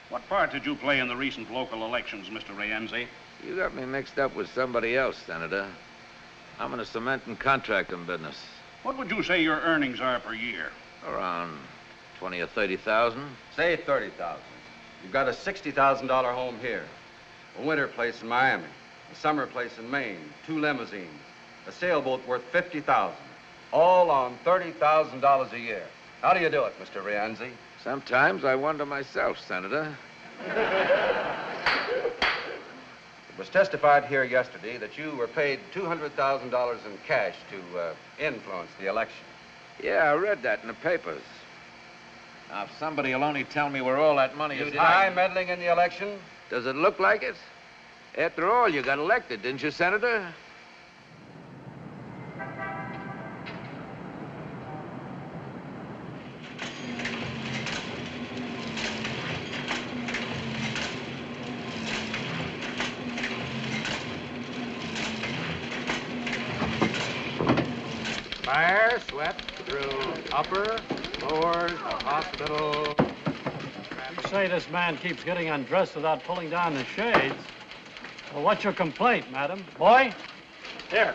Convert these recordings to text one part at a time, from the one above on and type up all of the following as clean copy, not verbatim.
What part did you play in the recent local elections, Mr. Rienzi? You got me mixed up with somebody else, Senator. I'm in the cement and contracting business. What would you say your earnings are per year? Around 20 or 30,000. Say 30,000. You've got a $60,000 home here, a winter place in Miami, a summer place in Maine, 2 limousines, a sailboat worth $50,000, all on $30,000 a year. How do you do it, Mr. Rienzi? Sometimes I wonder myself, Senator. It was testified here yesterday that you were paid $200,000 in cash to influence the election. Yeah, I read that in the papers. Now, if somebody will only tell me where all that money is You deny hiding. meddling in the election? Does it look like it? After all, you got elected, didn't you, Senator? Fire swept through upper, floors, the hospital. You say this man keeps getting undressed without pulling down the shades. Well, what's your complaint, madam? Boy? Here.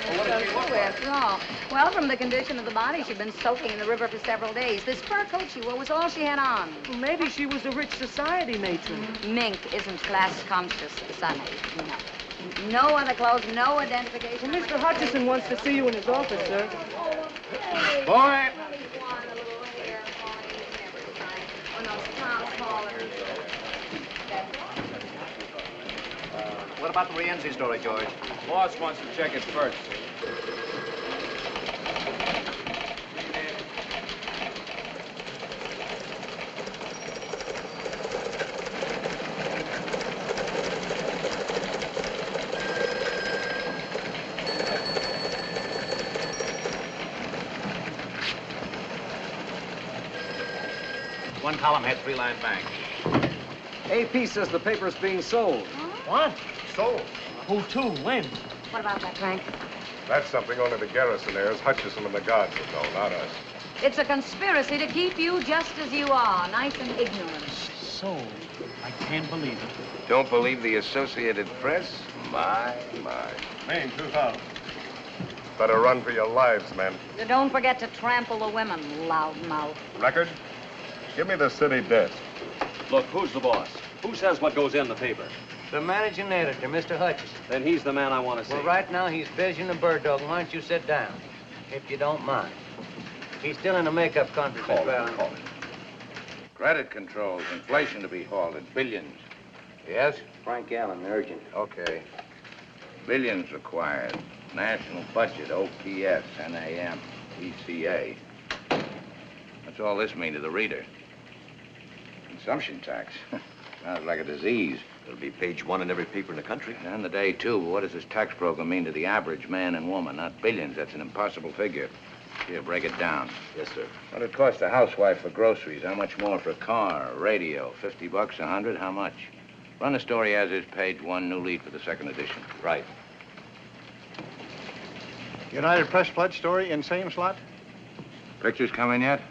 After all. Well, from the condition of the body, she'd been soaking in the river for several days. This fur coat she wore was all she had on. Well, maybe she was a rich society matron. Mink isn't class conscious, Sonny. No. No other clothes, no identification. Well, Mr. Hutchison wants to see you in his office, sir. Boy! What about the Rienzi story, George? Boss wants to check it first. One column had 3-line bank. AP says the paper's being sold. What? Sold. Who to? When? What about that, Frank? That's something only the garrisonaires, Hutchison and the guards would know, not us. It's a conspiracy to keep you just as you are, nice and ignorant. Sold. I can't believe it. Don't believe the Associated Press? My. Maine, 2,000. Better run for your lives, men. Don't forget to trample the women, loudmouth. Record? Give me the city desk. Look, who's the boss? Who says what goes in the paper? The managing editor, Mr. Hutchison. Then he's the man I want to see. Well, right now, he's busy in the bird dog. Why don't you sit down, if you don't mind? He's still in the makeup country, Mr. Allen. Credit controls, inflation to be halted, billions. Yes? Frank Allen, urgent. Okay. Billions required. National budget, OPS, NAM, ECA. What's all this mean to the reader? Consumption tax. Sounds like a disease. It'll be page 1 in every paper in the country. And the day, too. What does this tax program mean to the average man and woman? Not billions. That's an impossible figure. Here, break it down. Yes, sir. What it costs a housewife for groceries? How much more for a car, a radio? $50, 100? How much? Run the story as is, page 1, new lead for the second edition. Right. United Press pledge story in same slot? Pictures coming yet?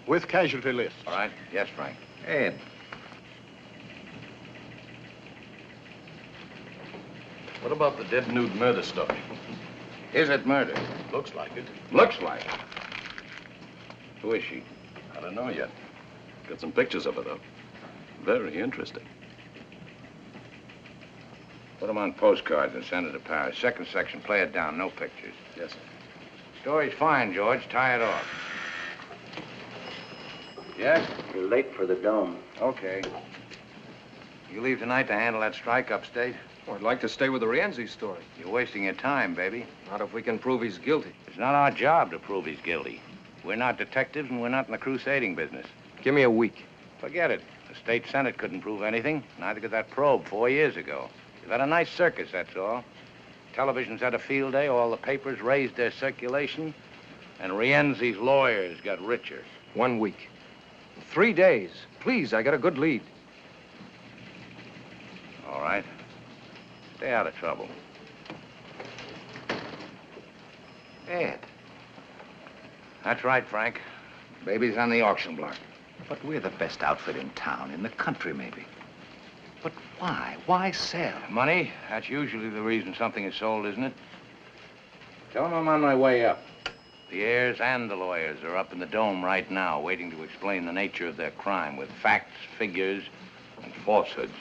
With casualty list. All right. Yes, Frank. Ed. What about the dead nude murder story? Is it murder? Looks like it. Looks like it. Who is she? I don't know yet. Got some pictures of her, though. Very interesting. Put them on postcards and send it to Paris. Second section, play it down. No pictures. Yes, sir. Story's fine, George. Tie it off. Yes? You're late for the dome. Okay. You leave tonight to handle that strike upstate? Well, I'd like to stay with the Rienzi story. You're wasting your time, baby. Not if we can prove he's guilty. It's not our job to prove he's guilty. We're not detectives, and we're not in the crusading business. Give me a week. Forget it. The state senate couldn't prove anything. Neither could that probe 4 years ago. You've had a nice circus, that's all. Television's had a field day. All the papers raised their circulation. And Rienzi's lawyers got richer. 1 week. 3 days. Please, I got a good lead. All right. Stay out of trouble. Ed. That's right, Frank. Baby's on the auction block. But we're the best outfit in town, in the country, maybe. But why? Why sell? Money? That's usually the reason something is sold, isn't it? Tell them I'm on my way up. The heirs and the lawyers are up in the dome right now, waiting to explain the nature of their crime with facts, figures, and falsehoods.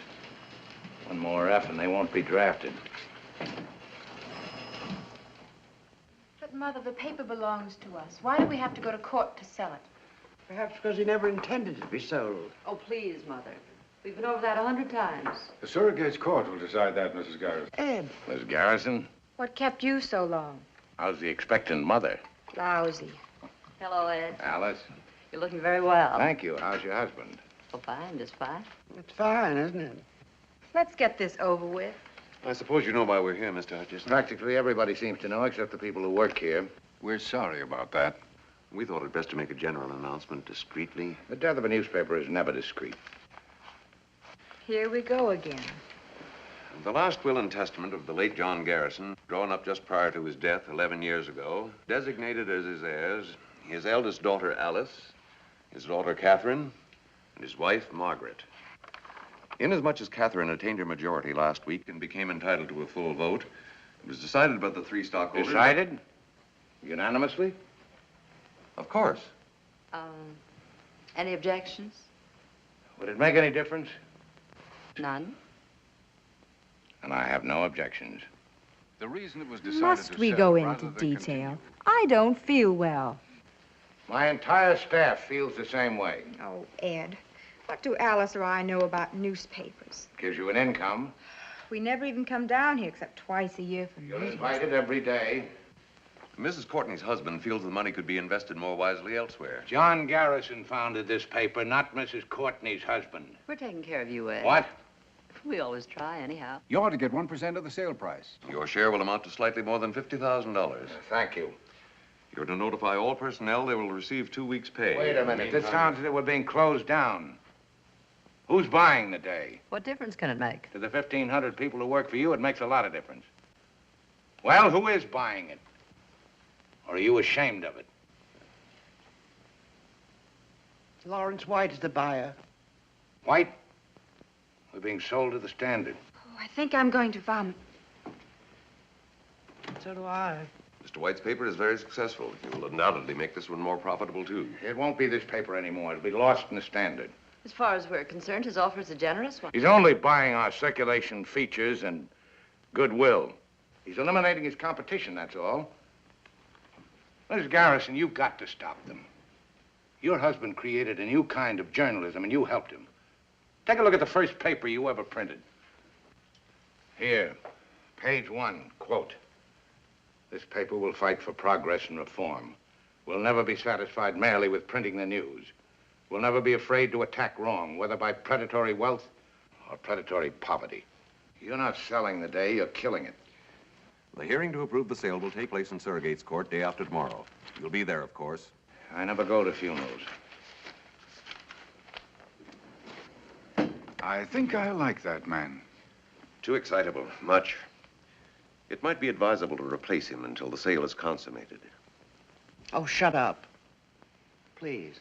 One more F and they won't be drafted. But, Mother, the paper belongs to us. Why do we have to go to court to sell it? Perhaps because he never intended it to be sold. Oh, please, Mother. We've been over that 100 times. The surrogate's court will decide that, Mrs. Garrison. Ed. Miss Garrison, What kept you so long? how's the expectant mother? Lousy. Hello, Ed. Alice? You're looking very well. Thank you. How's your husband? Oh, fine, just fine. It's fine, isn't it? Let's get this over with. I suppose you know why we're here, Mr. Hutchison. Practically everybody seems to know, except the people who work here. We're sorry about that. We thought it best to make a general announcement discreetly. The death of a newspaper is never discreet. Here we go again. The last will and testament of the late John Garrison, drawn up just prior to his death 11 years ago, designated as his heirs his eldest daughter, Alice, his daughter, Catherine, and his wife, Margaret. Inasmuch as Catherine attained her majority last week and became entitled to a full vote, it was decided by the three stockholders... Decided? Unanimously? Of course. Any objections? Would it make any difference? None. And I have no objections. The reason it was decided Must we go into detail? I don't feel well. My entire staff feels the same way. Oh, Ed, what do Alice or I know about newspapers? Gives you an income. We never even come down here except twice a year for You're meetings. invited every day. Mrs. Courtney's husband feels the money could be invested more wisely elsewhere. John Garrison founded this paper, not Mrs. Courtney's husband. We're taking care of you, Ed. What? We always try, anyhow. You ought to get 1% of the sale price. Your share will amount to slightly more than $50,000. Thank you. You're to notify all personnel they will receive 2 weeks' pay. Wait a minute. This sounds as if we're being closed down. Who's buying the day? What difference can it make? To the 1,500 people who work for you, it makes a lot of difference. Well, who is buying it? Or are you ashamed of it? Lawrence White is the buyer. White? We're being sold to the Standard. Oh, I think I'm going to vomit. So do I. Mr. White's paper is very successful. He will undoubtedly make this one more profitable, too. It won't be this paper anymore. It'll be lost in the Standard. As far as we're concerned, his offer is a generous one. He's only buying our circulation features and goodwill. He's eliminating his competition, that's all. Mrs. Garrison, you've got to stop them. Your husband created a new kind of journalism, and you helped him. Take a look at the first paper you ever printed. Here, page 1, quote. This paper will fight for progress and reform. We'll never be satisfied merely with printing the news. We'll never be afraid to attack wrong, whether by predatory wealth or predatory poverty. You're not selling the day, you're killing it. The hearing to approve the sale will take place in Surrogate's Court day after tomorrow. You'll be there, of course. I never go to funerals. I think I like that man. Too excitable, much. It might be advisable to replace him until the sale is consummated. Oh, shut up. Please.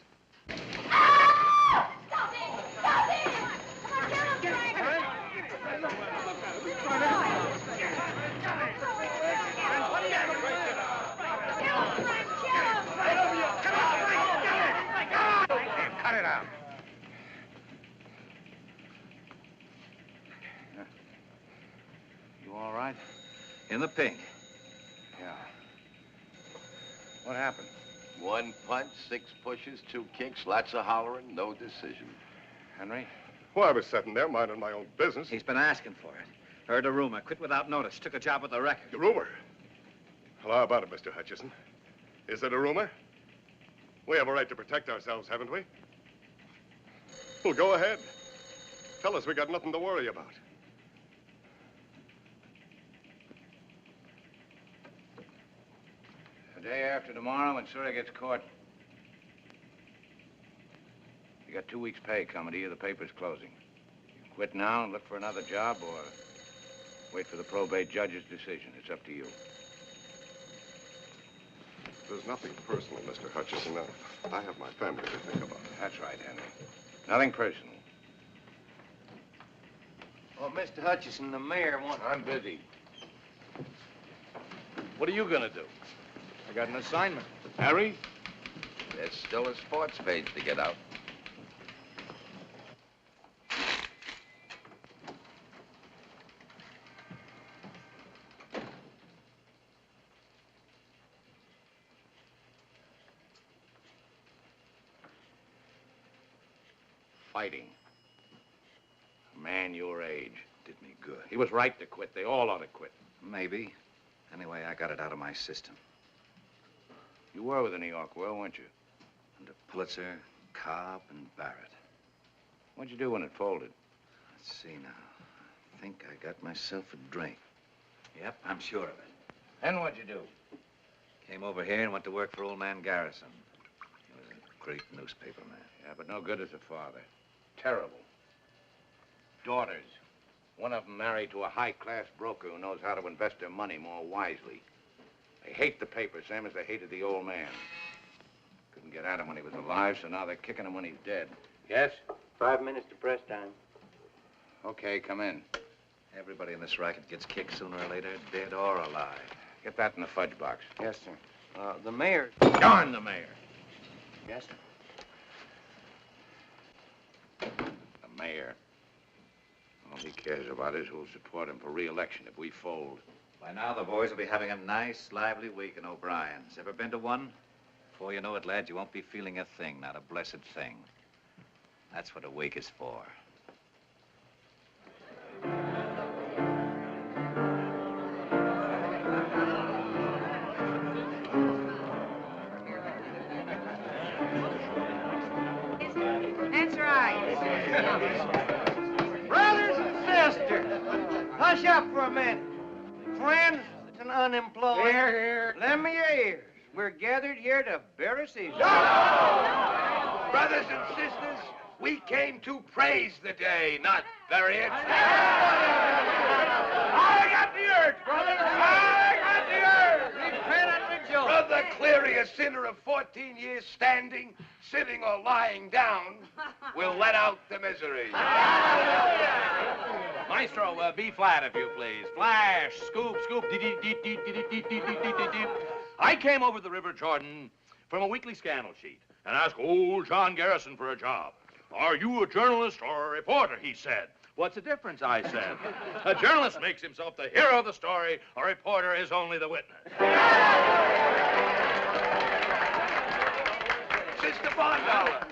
Cut it out. You all right? In the pink. Yeah. What happened? 1 punch, 6 pushes, 2 kicks, lots of hollering, no decision. Henry? Well, I was sitting there minding my own business. He's been asking for it. Heard a rumor, quit without notice, took a job at the record. The rumor? Well, how about it, Mr. Hutchison? Is it a rumor? We have a right to protect ourselves, haven't we? Well, go ahead. Tell us we got nothing to worry about. The day after tomorrow in Surrogate's Court. You got 2 weeks' pay coming to you. The paper's closing. You can quit now and look for another job or wait for the probate judge's decision. It's up to you. There's nothing personal, Mr. Hutchison. I have my family to think about. That's right, Henry. Nothing personal. Well, Mr. Hutchison, the mayor wants... I'm busy. What are you gonna do? I got an assignment. Harry? There's still a sports page to get out. Fighting. A man your age. Did me good. He was right to quit. They all ought to quit. Maybe. Anyway, I got it out of my system. You were with the New York World, weren't you? Under Pulitzer, Cobb, and Barrett. What'd you do when it folded? Let's see now. I think I got myself a drink. Yep, I'm sure of it. Then what'd you do? Came over here and went to work for old man Garrison. He was a great newspaper man. Yeah, but no good as a father. Terrible. Daughters. One of them married to a high-class broker who knows how to invest their money more wisely. They hate the paper, same as they hated the old man. Couldn't get at him when he was alive, so now they're kicking him when he's dead. Yes? 5 minutes to press time. Okay, come in. Everybody in this racket gets kicked sooner or later, dead or alive. Get that in the fudge box. Yes, sir. The mayor... Darn the mayor. Yes, sir. The mayor. All he cares about is who'll support him for re-election if we fold. By now, the boys will be having a nice, lively week in O'Brien's. Ever been to one? Before you know it, lads, you won't be feeling a thing, not a blessed thing. That's what a week is for. That's right. Brothers and sisters, hush up for a minute. Friends and unemployed. Here, here. Lend me your ears. We're gathered here to bury Caesar. Brothers and sisters, we came to praise the day, not bury it. I got the urge, brother. I got the urge. Repent and rejoice. Brother Cleary, a sinner of 14 years standing, sitting or lying down, will let out the misery. Maestro, B flat, if you please. Flash, scoop, scoop, I came over the River Jordan from a weekly scandal sheet and asked old John Garrison for a job. Are you a journalist or a reporter, he said. What's the difference, I said. A journalist makes himself the hero of the story. A reporter is only the witness. Sister Bondollar.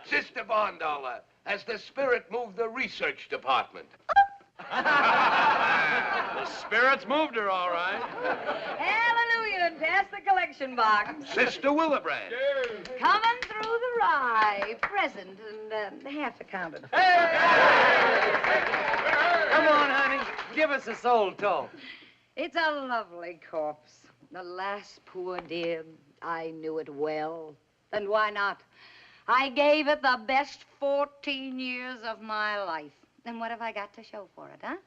Sister Bondollar, has the spirit moved the research department? The spirits moved her, all right. Hallelujah, and pass the collection box. Sister Willebrand. Coming through the rye, present and half accounted. Come on, honey. Give us a soul talk. It's a lovely corpse. The last poor dear, I knew it well. And why not? I gave it the best 14 years of my life. And what have I got to show for it, huh?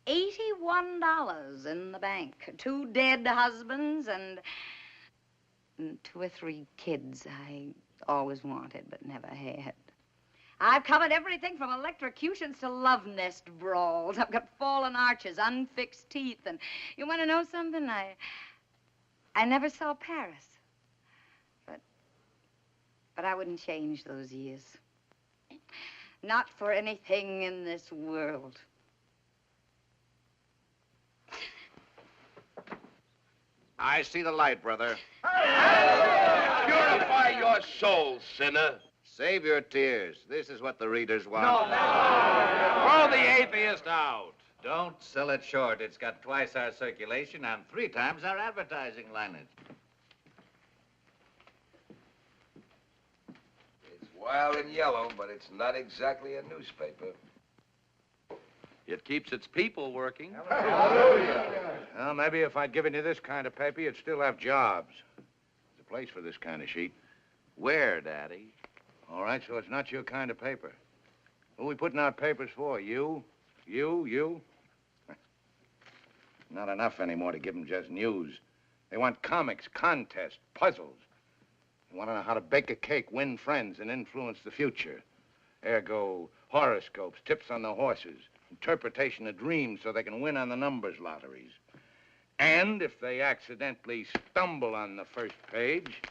$81 in the bank. 2 dead husbands and 2 or 3 kids I always wanted but never had. I've covered everything from electrocutions to love nest brawls. I've got fallen arches, unfixed teeth, and you want to know something? I never saw Paris. But I wouldn't change those years. Not for anything in this world. I see the light, brother. Purify your soul, sinner. Save your tears. This is what the readers want. Throw the atheist out. Don't sell it short. It's got twice our circulation and 3 times our advertising lineage. It's wild and yellow, but it's not exactly a newspaper. It keeps its people working. Well, maybe if I'd given you this kind of paper, you'd still have jobs. There's a place for this kind of sheet. Where, Daddy? All right, so it's not your kind of paper. Who are we putting out papers for? You? You? Not enough anymore to give them just news. They want comics, contests, puzzles. They want to know how to bake a cake, win friends, and influence the future. There go horoscopes, tips on the horses, interpretation of dreams so they can win on the numbers lotteries. And if they accidentally stumble on the first page,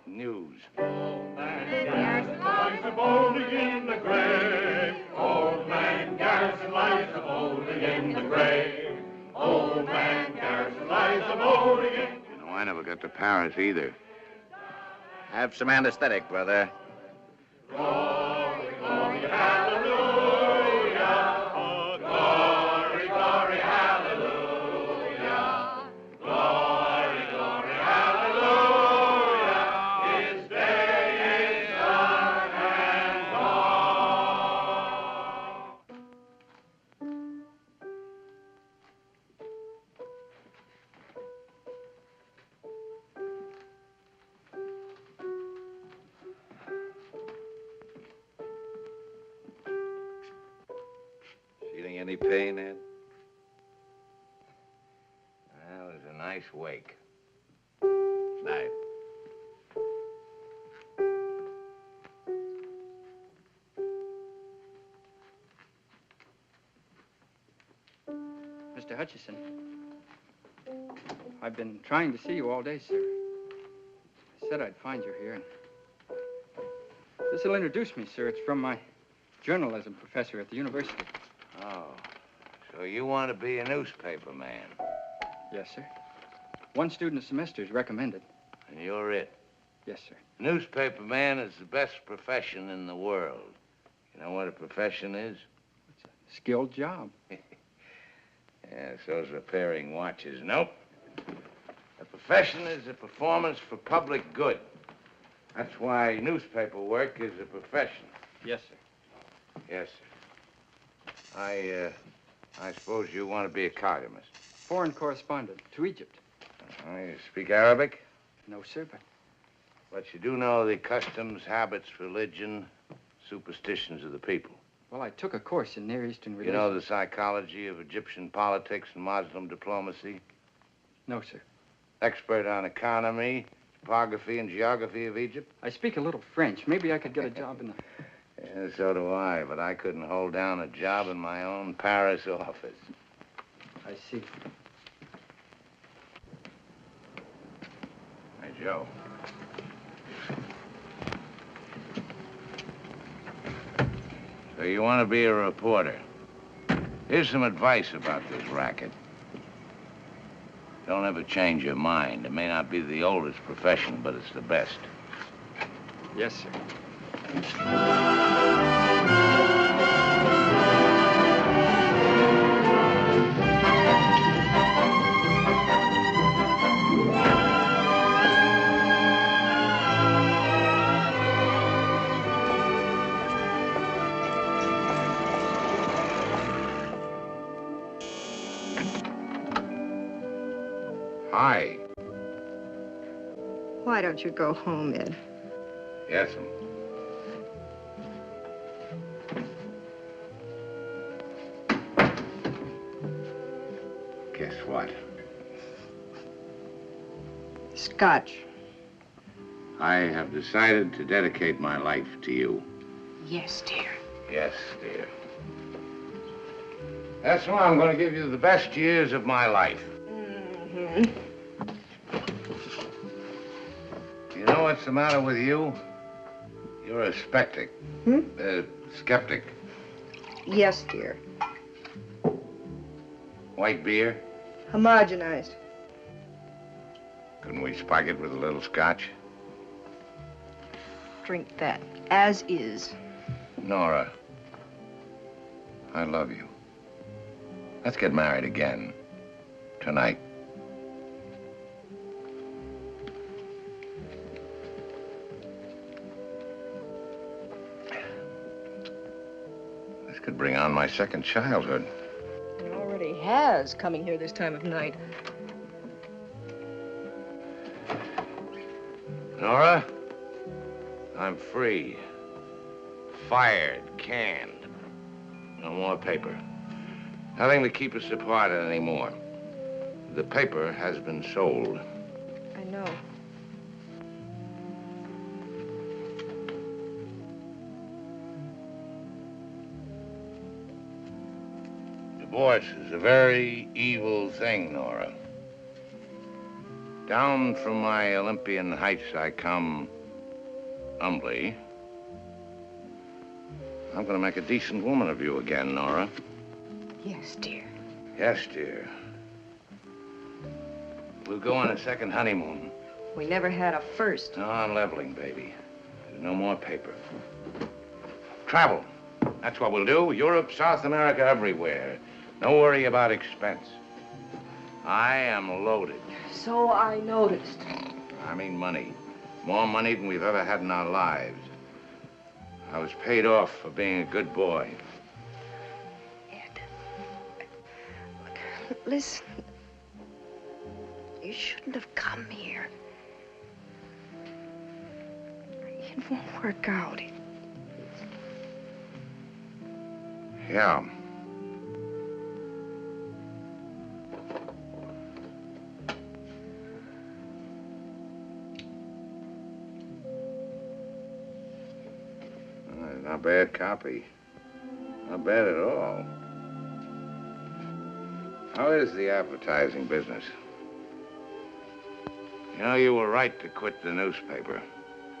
news. Old man Garrison lies a-bolding in the grave. Old man Garrison lies a-bolding in the grave. Old man Garrison lies a-bolding in... You know, I never got to Paris either. Have some anesthetic, brother. Glory, glory, hallelujah. Glory, glory, hallelujah. Glory, glory, hallelujah. His day is done and gone. Feeling any pain, Ed? Well, it was a nice wake. Night. Mr. Hutchison, I've been trying to see you all day, sir. I said I'd find you here. And this'll introduce me, sir. It's from my journalism professor at the university. Oh, so you want to be a newspaper man? Yes, sir. One student a semester is recommended. And you're it? Yes, sir. Newspaper man is the best profession in the world. You know what a profession is? It's a skilled job. Yeah, so's repairing watches. Nope. A profession is a performance for public good. That's why newspaper work is a profession. Yes, sir. Yes, sir. I suppose you want to be a cartoonist. Foreign correspondent to Egypt. You speak Arabic? No, sir, But you do know the customs, habits, religion, superstitions of the people. Well, I took a course in Near Eastern You relations. know the psychology of Egyptian politics and Muslim diplomacy? No, sir. Expert on economy, topography, and geography of Egypt? I speak a little French. Maybe I could get a job in the... Yeah, so do I, but I couldn't hold down a job in my own Paris office. I see. Hey, Joe. So you want to be a reporter. Here's some advice about this racket. Don't ever change your mind. It may not be the oldest profession, but it's the best. Yes, sir. Hi. Why don't you go home, Ed? Yes'm. Guess what? Scotch. I have decided to dedicate my life to you. Yes, dear. Yes, dear. That's why I'm going to give you the best years of my life. Mm-hmm. You know what's the matter with you? You're a skeptic. Skeptic. Yes, dear. White beer? Homogenized. Couldn't we spike it with a little scotch? Drink that as is. Nora, I love you. Let's get married again. Tonight. This could bring on my second childhood. It already has, coming here this time of night. Nora, I'm free. Fired, canned. No more paper. Nothing to keep us apart anymore. The paper has been sold. I know. Divorce is a very evil thing, Nora. Down from my Olympian heights I come humbly. I'm going to make a decent woman of you again, Nora. Yes, dear. Yes, dear. We'll go on a second honeymoon. We never had a first. No, I'm leveling, baby. There's no more paper. Travel. That's what we'll do. Europe, South America, everywhere. No worry about expense. I am loaded. So I noticed. I mean money. More money than we've ever had in our lives. I was paid off for being a good boy. Listen. You shouldn't have come here. It won't work out. Yeah. Not a bad copy. Not bad at all. How is the advertising business? You know, you were right to quit the newspaper.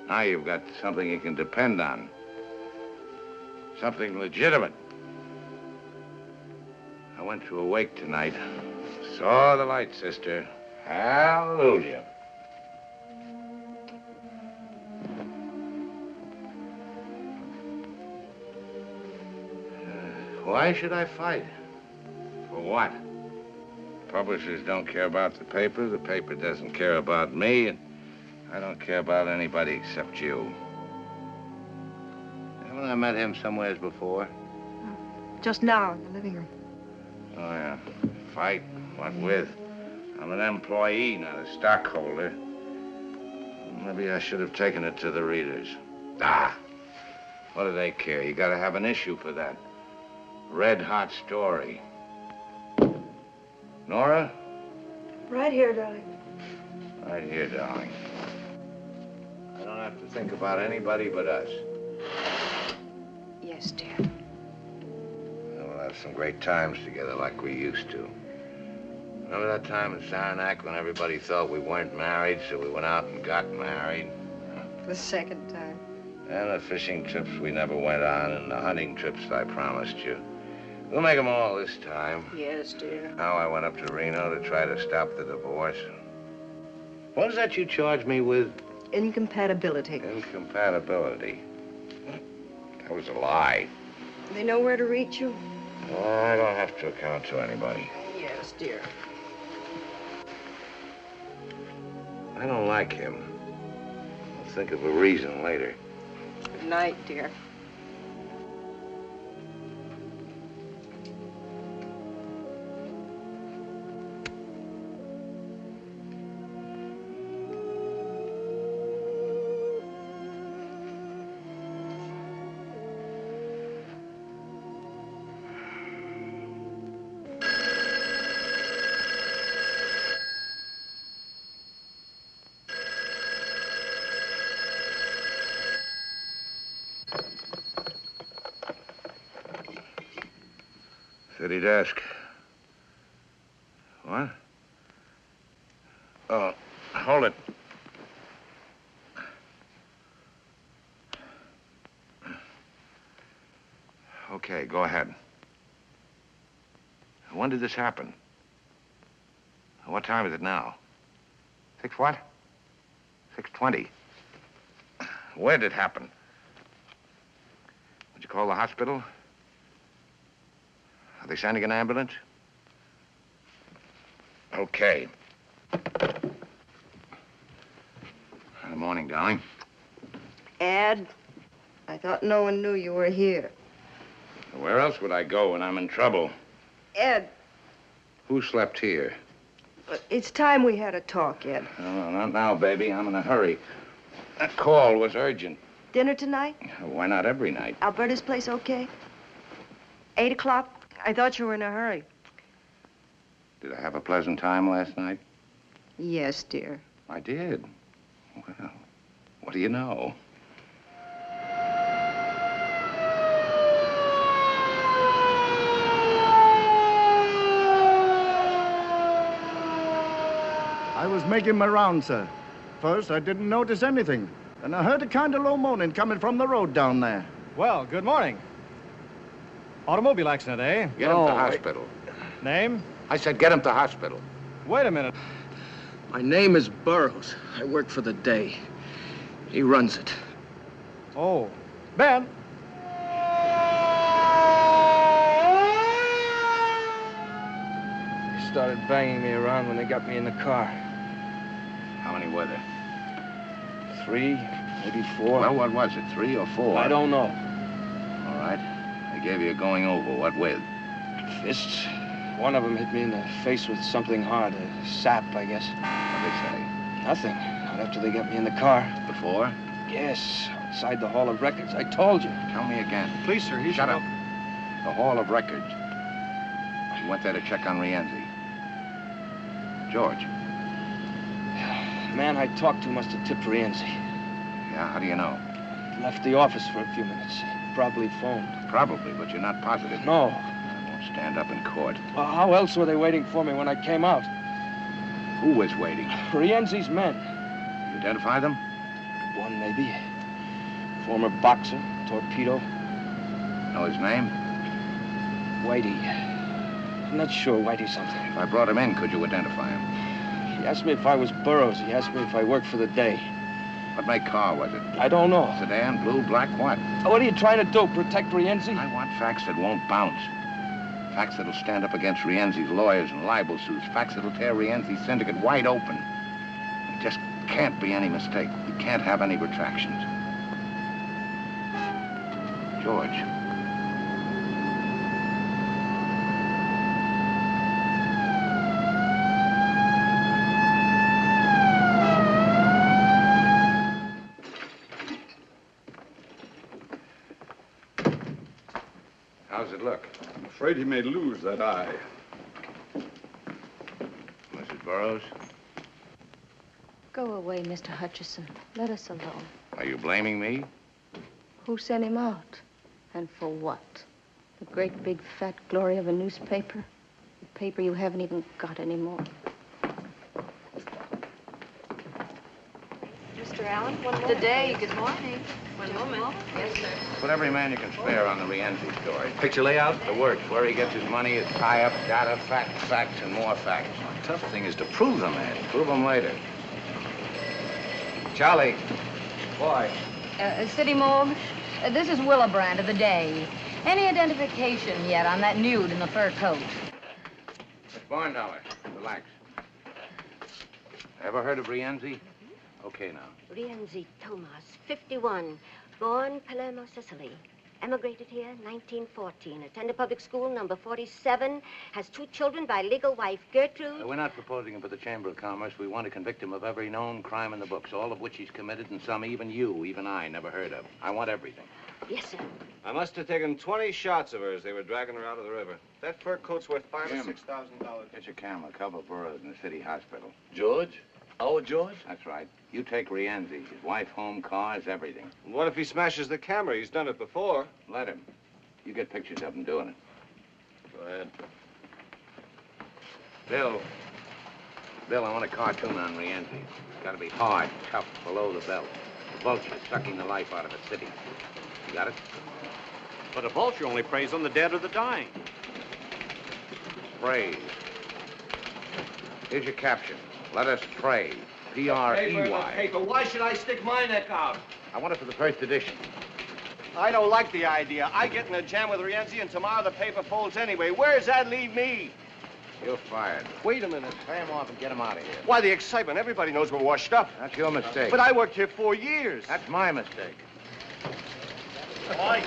Now you've got something you can depend on. Something legitimate. I went to a wake tonight. Saw the light, sister. Hallelujah. Why should I fight? For what? Publishers don't care about the paper doesn't care about me, and I don't care about anybody except you. Haven't I met him somewheres before? Just now in the living room. Oh, yeah. Fight? What with? I'm an employee, not a stockholder. Maybe I should have taken it to the readers. Ah! What do they care? You gotta have an issue for that. Red-hot story. Nora? Right here, darling. Right here, darling. I don't have to think about anybody but us. Yes, dear. We'll have some great times together like we used to. Remember that time in Saranac when everybody thought we weren't married, so we went out and got married? The second time. And the fishing trips we never went on, and the hunting trips I promised you. We'll make them all this time. Yes, dear. Now I went up to Reno to try to stop the divorce. What is that you charged me with? Incompatibility. Incompatibility. That was a lie. They know where to reach you? I don't have to account to anybody. Yes, dear. I don't like him. I'll think of a reason later. Good night, dear. City desk. What? Oh, hold it. Okay, go ahead. When did this happen? What time is it now? 6 what? 6:20. Where did it happen? Did you call the hospital? Are they sending an ambulance? Okay. Good morning, darling. Ed, I thought no one knew you were here. Where else would I go when I'm in trouble? Ed, Who slept here? it's time we had a talk, Ed. No, not now, baby. I'm in a hurry. That call was urgent. Dinner tonight? Why not every night? Alberta's place okay? 8 o'clock? I thought you were in a hurry. Did I have a pleasant time last night? Yes, dear. I did. Well, what do you know? making my round, sir. First, I didn't notice anything. And I heard a kind of low moaning coming from the road down there. Well, good morning. Automobile accident, eh? Get him to hospital. Name? I said get him to hospital. Wait a minute. My name is Burroughs. I work for the day. He runs it. Oh. Ben. They started banging me around when they got me in the car. How many were there? 3, maybe 4. Well, what was it, 3 or 4? I don't know. All right. They gave you a going over. What with? Fists. One of them hit me in the face with something hard, a sap, I guess. What'd they say? Nothing. Not after they got me in the car. Before? Yes, outside the Hall of Records. I told you. Tell me again. Please, sir, he Shut up. The Hall of Records. You went there to check on Rienzi. George. The man I talked to must have tipped Rienzi. Yeah, how do you know? He left the office for a few minutes. He probably phoned. Probably, but you're not positive. No. I won't stand up in court. Well, how else were they waiting for me when I came out? Who was waiting? Rienzi's men. You identify them? One, maybe. Former boxer, torpedo. Know his name? Whitey. I'm not sure Whitey something. If I brought him in, could you identify him? He asked me if I was Burroughs. He asked me if I worked for the day. What make car was it? I don't know. Sedan, blue, black, what? What are you trying to do, protect Rienzi? I want facts that won't bounce. Facts that'll stand up against Rienzi's lawyers and libel suits. Facts that'll tear Rienzi's syndicate wide open. There just can't be any mistake. We can't have any retractions. George. How's it look? I'm afraid he may lose that eye. Mrs. Burroughs? Go away, Mr. Hutchison. Let us alone. Are you blaming me? Who sent him out? And for what? The great big fat glory of a newspaper? A paper you haven't even got anymore. Mr. Allen, one moment. Today, good morning. One moment. Yes, sir. Put every man you can spare on the Rienzi story. Picture layout? The works, where he gets his money, his tie-up, data, facts, and more facts. The tough thing is to prove them, Ed. Prove them later. Charlie. Boy. City morgue. This is Willebrand of the Day. Any identification yet on that nude in the fur coat? Miss Barndauer, relax. Ever heard of Rienzi? Okay, now. Rienzi Tomas, 51, born Palermo, Sicily. Emigrated here 1914. Attended public school number 47. Has 2 children by legal wife Gertrude. We're not proposing him for the Chamber of Commerce. We want to convict him of every known crime in the books, all of which he's committed, and some even you, even I, never heard of. I want everything. Yes, sir. I must have taken 20 shots of her as they were dragging her out of the river. That fur coat's worth $5,000 or $6,000. Get your camera. Cover Burroughs in the city hospital. George? Our George? That's right. You take Rienzi. His wife, home, cars, everything. What if he smashes the camera? He's done it before. Let him. You get pictures of him doing it. Go ahead. Bill, I want a cartoon on Rienzi. It's got to be hard, tough, below the belt. The vulture sucking the life out of a city. You got it? But a vulture only preys on the dead or the dying. Praise. Here's your caption. Let us pray. P-R-E-Y. Paper. Why should I stick my neck out? I want it for the first edition. I don't like the idea. I get in a jam with Rienzi, and tomorrow the paper folds anyway. Where does that leave me? You're fired. Wait a minute. Pay him off and get him out of here. Why, the excitement. Everybody knows we're washed up. That's your mistake. But I worked here 4 years. That's my mistake. Why?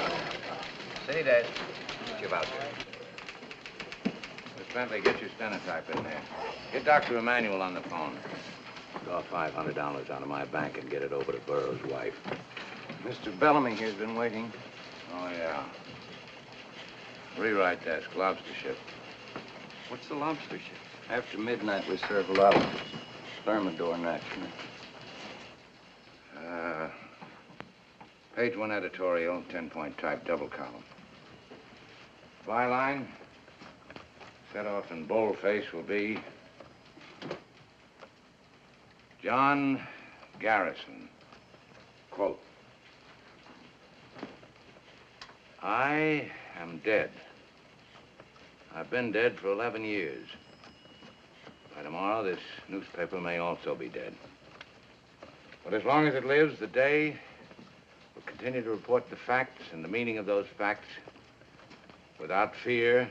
Say that. Give out there. Miss Bentley, get your stenotype in there. Get Dr. Emanuel on the phone. Draw $500 out of my bank and get it over to Burroughs' wife. Mr. Bellamy here's been waiting. Oh, yeah. Rewrite desk, lobster ship. What's the lobster ship? After midnight, we serve lobster. Thermidor, naturally. Page 1 editorial, 10-point type, double column. Byline, set off in boldface will be John Garrison. Quote. I am dead. I've been dead for 11 years. By tomorrow, this newspaper may also be dead. But as long as it lives, the day will continue to report the facts and the meaning of those facts without fear,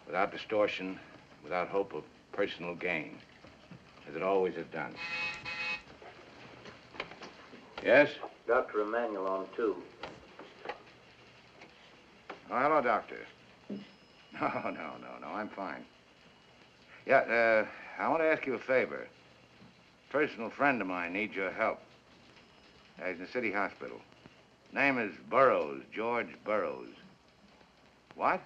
without distortion, without hope of personal gain, as it always has done. Yes? Dr. Emanuel on 2. Oh, hello, Doctor. No, I'm fine. Yeah, I want to ask you a favor. A personal friend of mine needs your help. He's in the city hospital. Name is Burroughs, George Burroughs. What?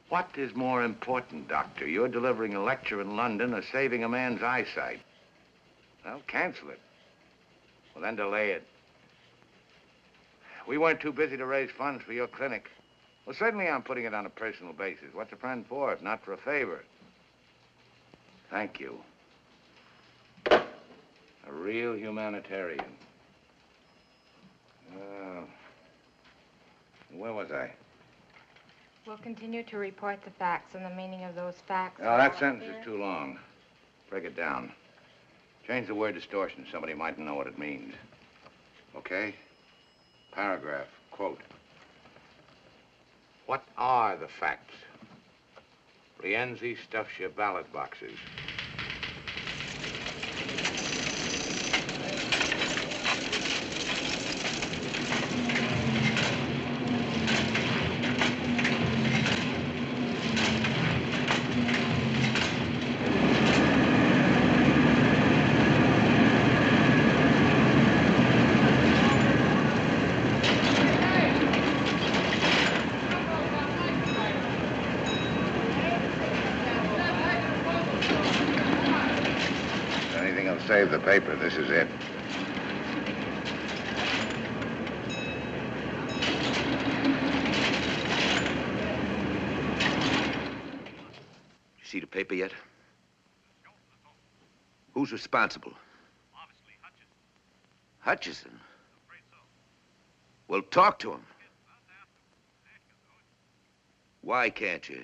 What is more important, Doctor? You're delivering a lecture in London or saving a man's eyesight? Well, cancel it. Well, then delay it. We weren't too busy to raise funds for your clinic. Well, certainly I'm putting it on a personal basis. What's a friend for if not for a favor? Thank you. A real humanitarian. Where was I? We'll continue to report the facts and the meaning of those facts. Oh, that sentence is too long. Break it down. Change the word distortion. Somebody mightn't know what it means. Okay? Paragraph, quote. What are the facts? Rienzi stuffs your ballot boxes. Save the paper. This is it. You see the paper yet? Who's responsible? Obviously, Hutchison. Hutchison? Well, talk to him. Why can't you?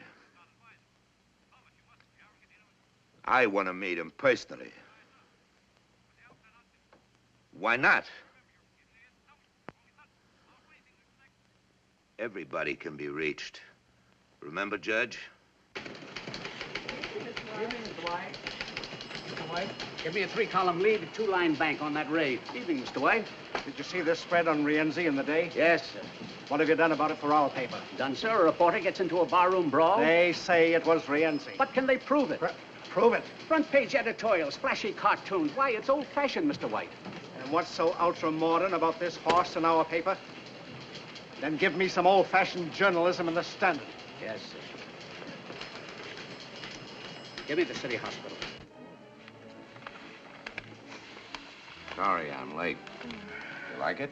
I want to meet him personally. Why not? Everybody can be reached. Remember, Judge? Evening, Mr. White. Mr. White, give me a 3-column lead, a 2-line bank on that raid. Evening, Mr. White. Did you see this spread on Rienzi in the day? Yes, sir. What have you done about it for our paper? Done, sir. A reporter gets into a barroom brawl. They say it was Rienzi. But can they prove it? Prove it. Front page editorials, flashy cartoons. Why, it's old-fashioned, Mr. White. And what's so ultra-modern about this horse in our paper? Then give me some old-fashioned journalism in the Standard. Yes, sir. Give me the city hospital. Sorry I'm late. You like it?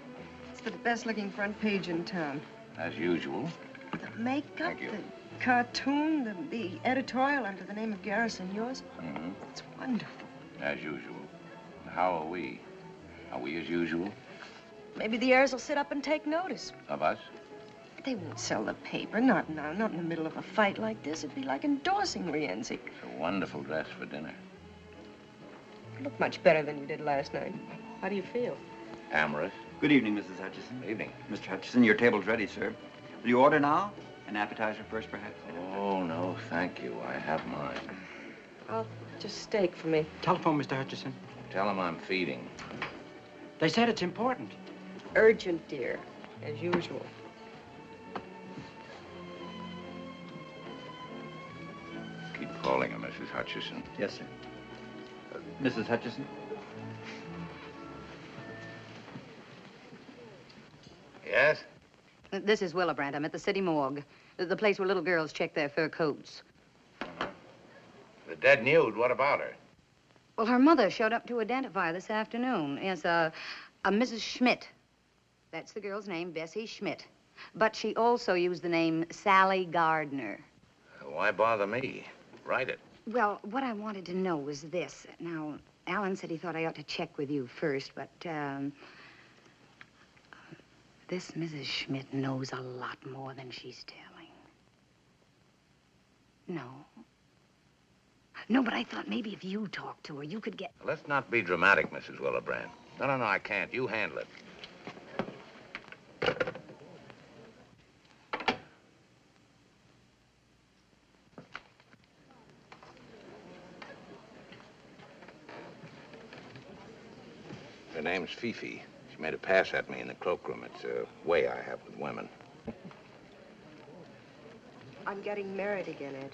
It's the best-looking front page in town. As usual. The makeup, Thank you. the cartoon, the editorial under the name of Garrison, yours. Mm-hmm. It's wonderful. As usual. How are we? Are we as usual? Maybe the heirs will sit up and take notice. Of us? They won't sell the paper, not now, not in the middle of a fight like this. It'd be like endorsing Rienzi. It's a wonderful dress for dinner. You look much better than you did last night. How do you feel? Amorous. Good evening, Mrs. Hutchison. Evening. Mr. Hutchison, your table's ready, sir. Will you order now? An appetizer first, perhaps? Oh, no, thank you. I have mine. I'll just steak for me. Telephone, Mr. Hutchison. Tell him I'm feeding. They said it's important. Urgent, dear, as usual. Keep calling her, Mrs. Hutchison. Yes, sir. Mrs. Hutchison? Yes? This is Willibrandt. I'm at the city morgue. The place where little girls check their fur coats. The dead nude, what about her? Well, her mother showed up to identify her this afternoon as a Mrs. Schmidt. That's the girl's name, Bessie Schmidt. But she also used the name Sally Gardner. Why bother me? Write it. Well, what I wanted to know was this. Now, Alan said he thought I ought to check with you first, but, this Mrs. Schmidt knows a lot more than she's telling. No. No, but I thought maybe if you talked to her, you could get... Let's not be dramatic, Mrs. Willebrand. No, I can't. You handle it. Her name's Fifi. She made a pass at me in the cloakroom. It's a way I have with women. I'm getting married again, Ed.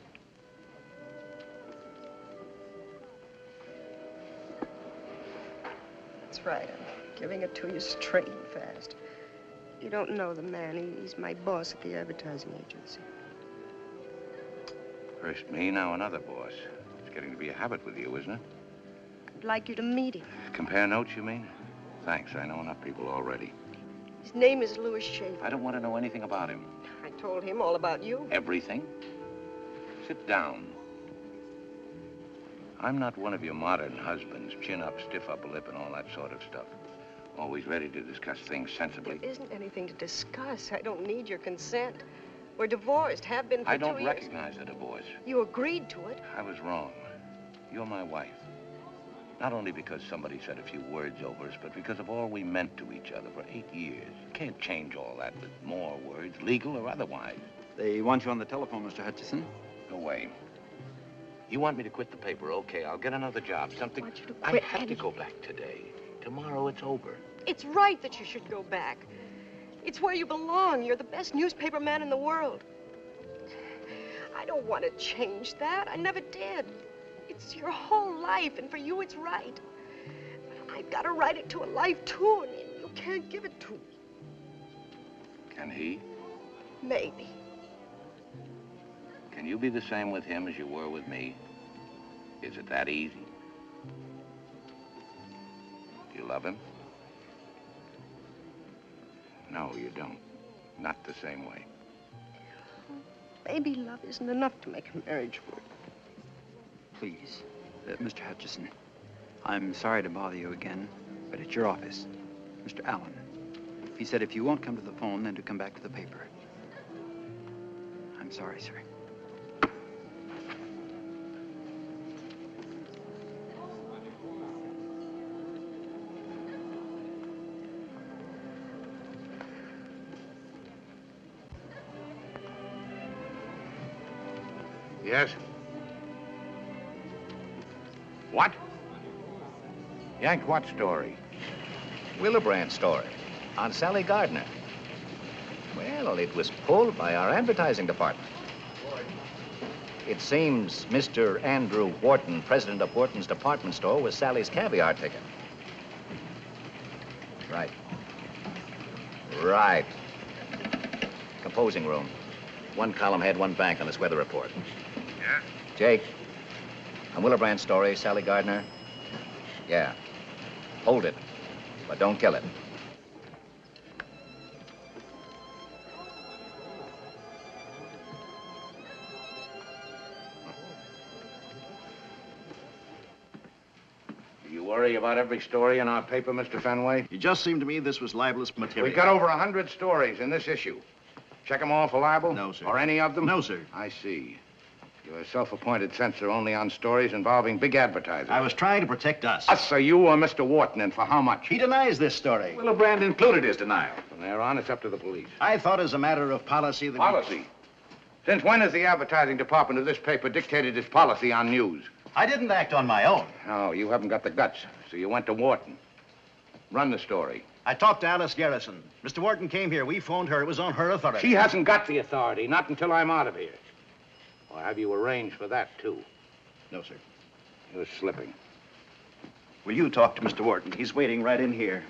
That's right. I'm giving it to you straight and fast. You don't know the man. He's my boss at the advertising agency. First me, now another boss. It's getting to be a habit with you, isn't it? I'd like you to meet him. Compare notes, you mean? Thanks. I know enough people already. His name is Louis Schaefer. I don't want to know anything about him. I told him all about you. Everything? Sit down. I'm not one of your modern husbands, chin up, stiff upper lip, and all that sort of stuff. Always ready to discuss things sensibly. There isn't anything to discuss. I don't need your consent. We're divorced, have been for 2 years. I don't recognize a divorce. You agreed to it. I was wrong. You're my wife. Not only because somebody said a few words over us, but because of all we meant to each other for 8 years. You can't change all that with more words, legal or otherwise. They want you on the telephone, Mr. Hutchison. Go away. You want me to quit the paper? Okay, I'll get another job. Something... I want you to quit. I have to go back today. Tomorrow it's over. It's right that you should go back. It's where you belong. You're the best newspaper man in the world. I don't want to change that. I never did. It's your whole life, and for you, it's right. But I've got to write it to a life, too, and you can't give it to me. Can he? Maybe. Can you be the same with him as you were with me? Is it that easy? Do you love him? No, you don't. Not the same way. Maybe love isn't enough to make a marriage work. Please, Mr. Hutchison, I'm sorry to bother you again, but it's your office. Mr. Allen, he said if you won't come to the phone, then to come back to the paper. I'm sorry, sir. Yes? What? Yanked what story? Willebrand story on Sally Gardner. Well, it was pulled by our advertising department. It seems Mr. Andrew Wharton, president of Wharton's department store, was Sally's caviar ticket. Right. Right. Composing room. One column head, one bank on this weather report. Yeah? Jake, on Willebrand's story, Sally Gardner. Yeah. Hold it, but don't kill it. Do you worry about every story in our paper, Mr. Fenway? It just seemed to me this was libelous material. We've got over 100 stories in this issue. Check them all for libel? No, sir. Or any of them? No, sir. I see. You're a self-appointed censor only on stories involving big advertisers. I was trying to protect us. Us, or you, or Mr. Wharton, and for how much? He denies this story. Willebrand included his denial. From there on, it's up to the police. I thought as a matter of policy that... Policy? Since when has the advertising department of this paper dictated its policy on news? I didn't act on my own. No, you haven't got the guts, so you went to Wharton. Run the story. I talked to Alice Garrison. Mr. Wharton came here. We phoned her. It was on her authority. She hasn't got the authority, not until I'm out of here. Or have you arranged for that, too? No, sir. You're slipping. Will you talk to Mr. Wharton? He's waiting right in here.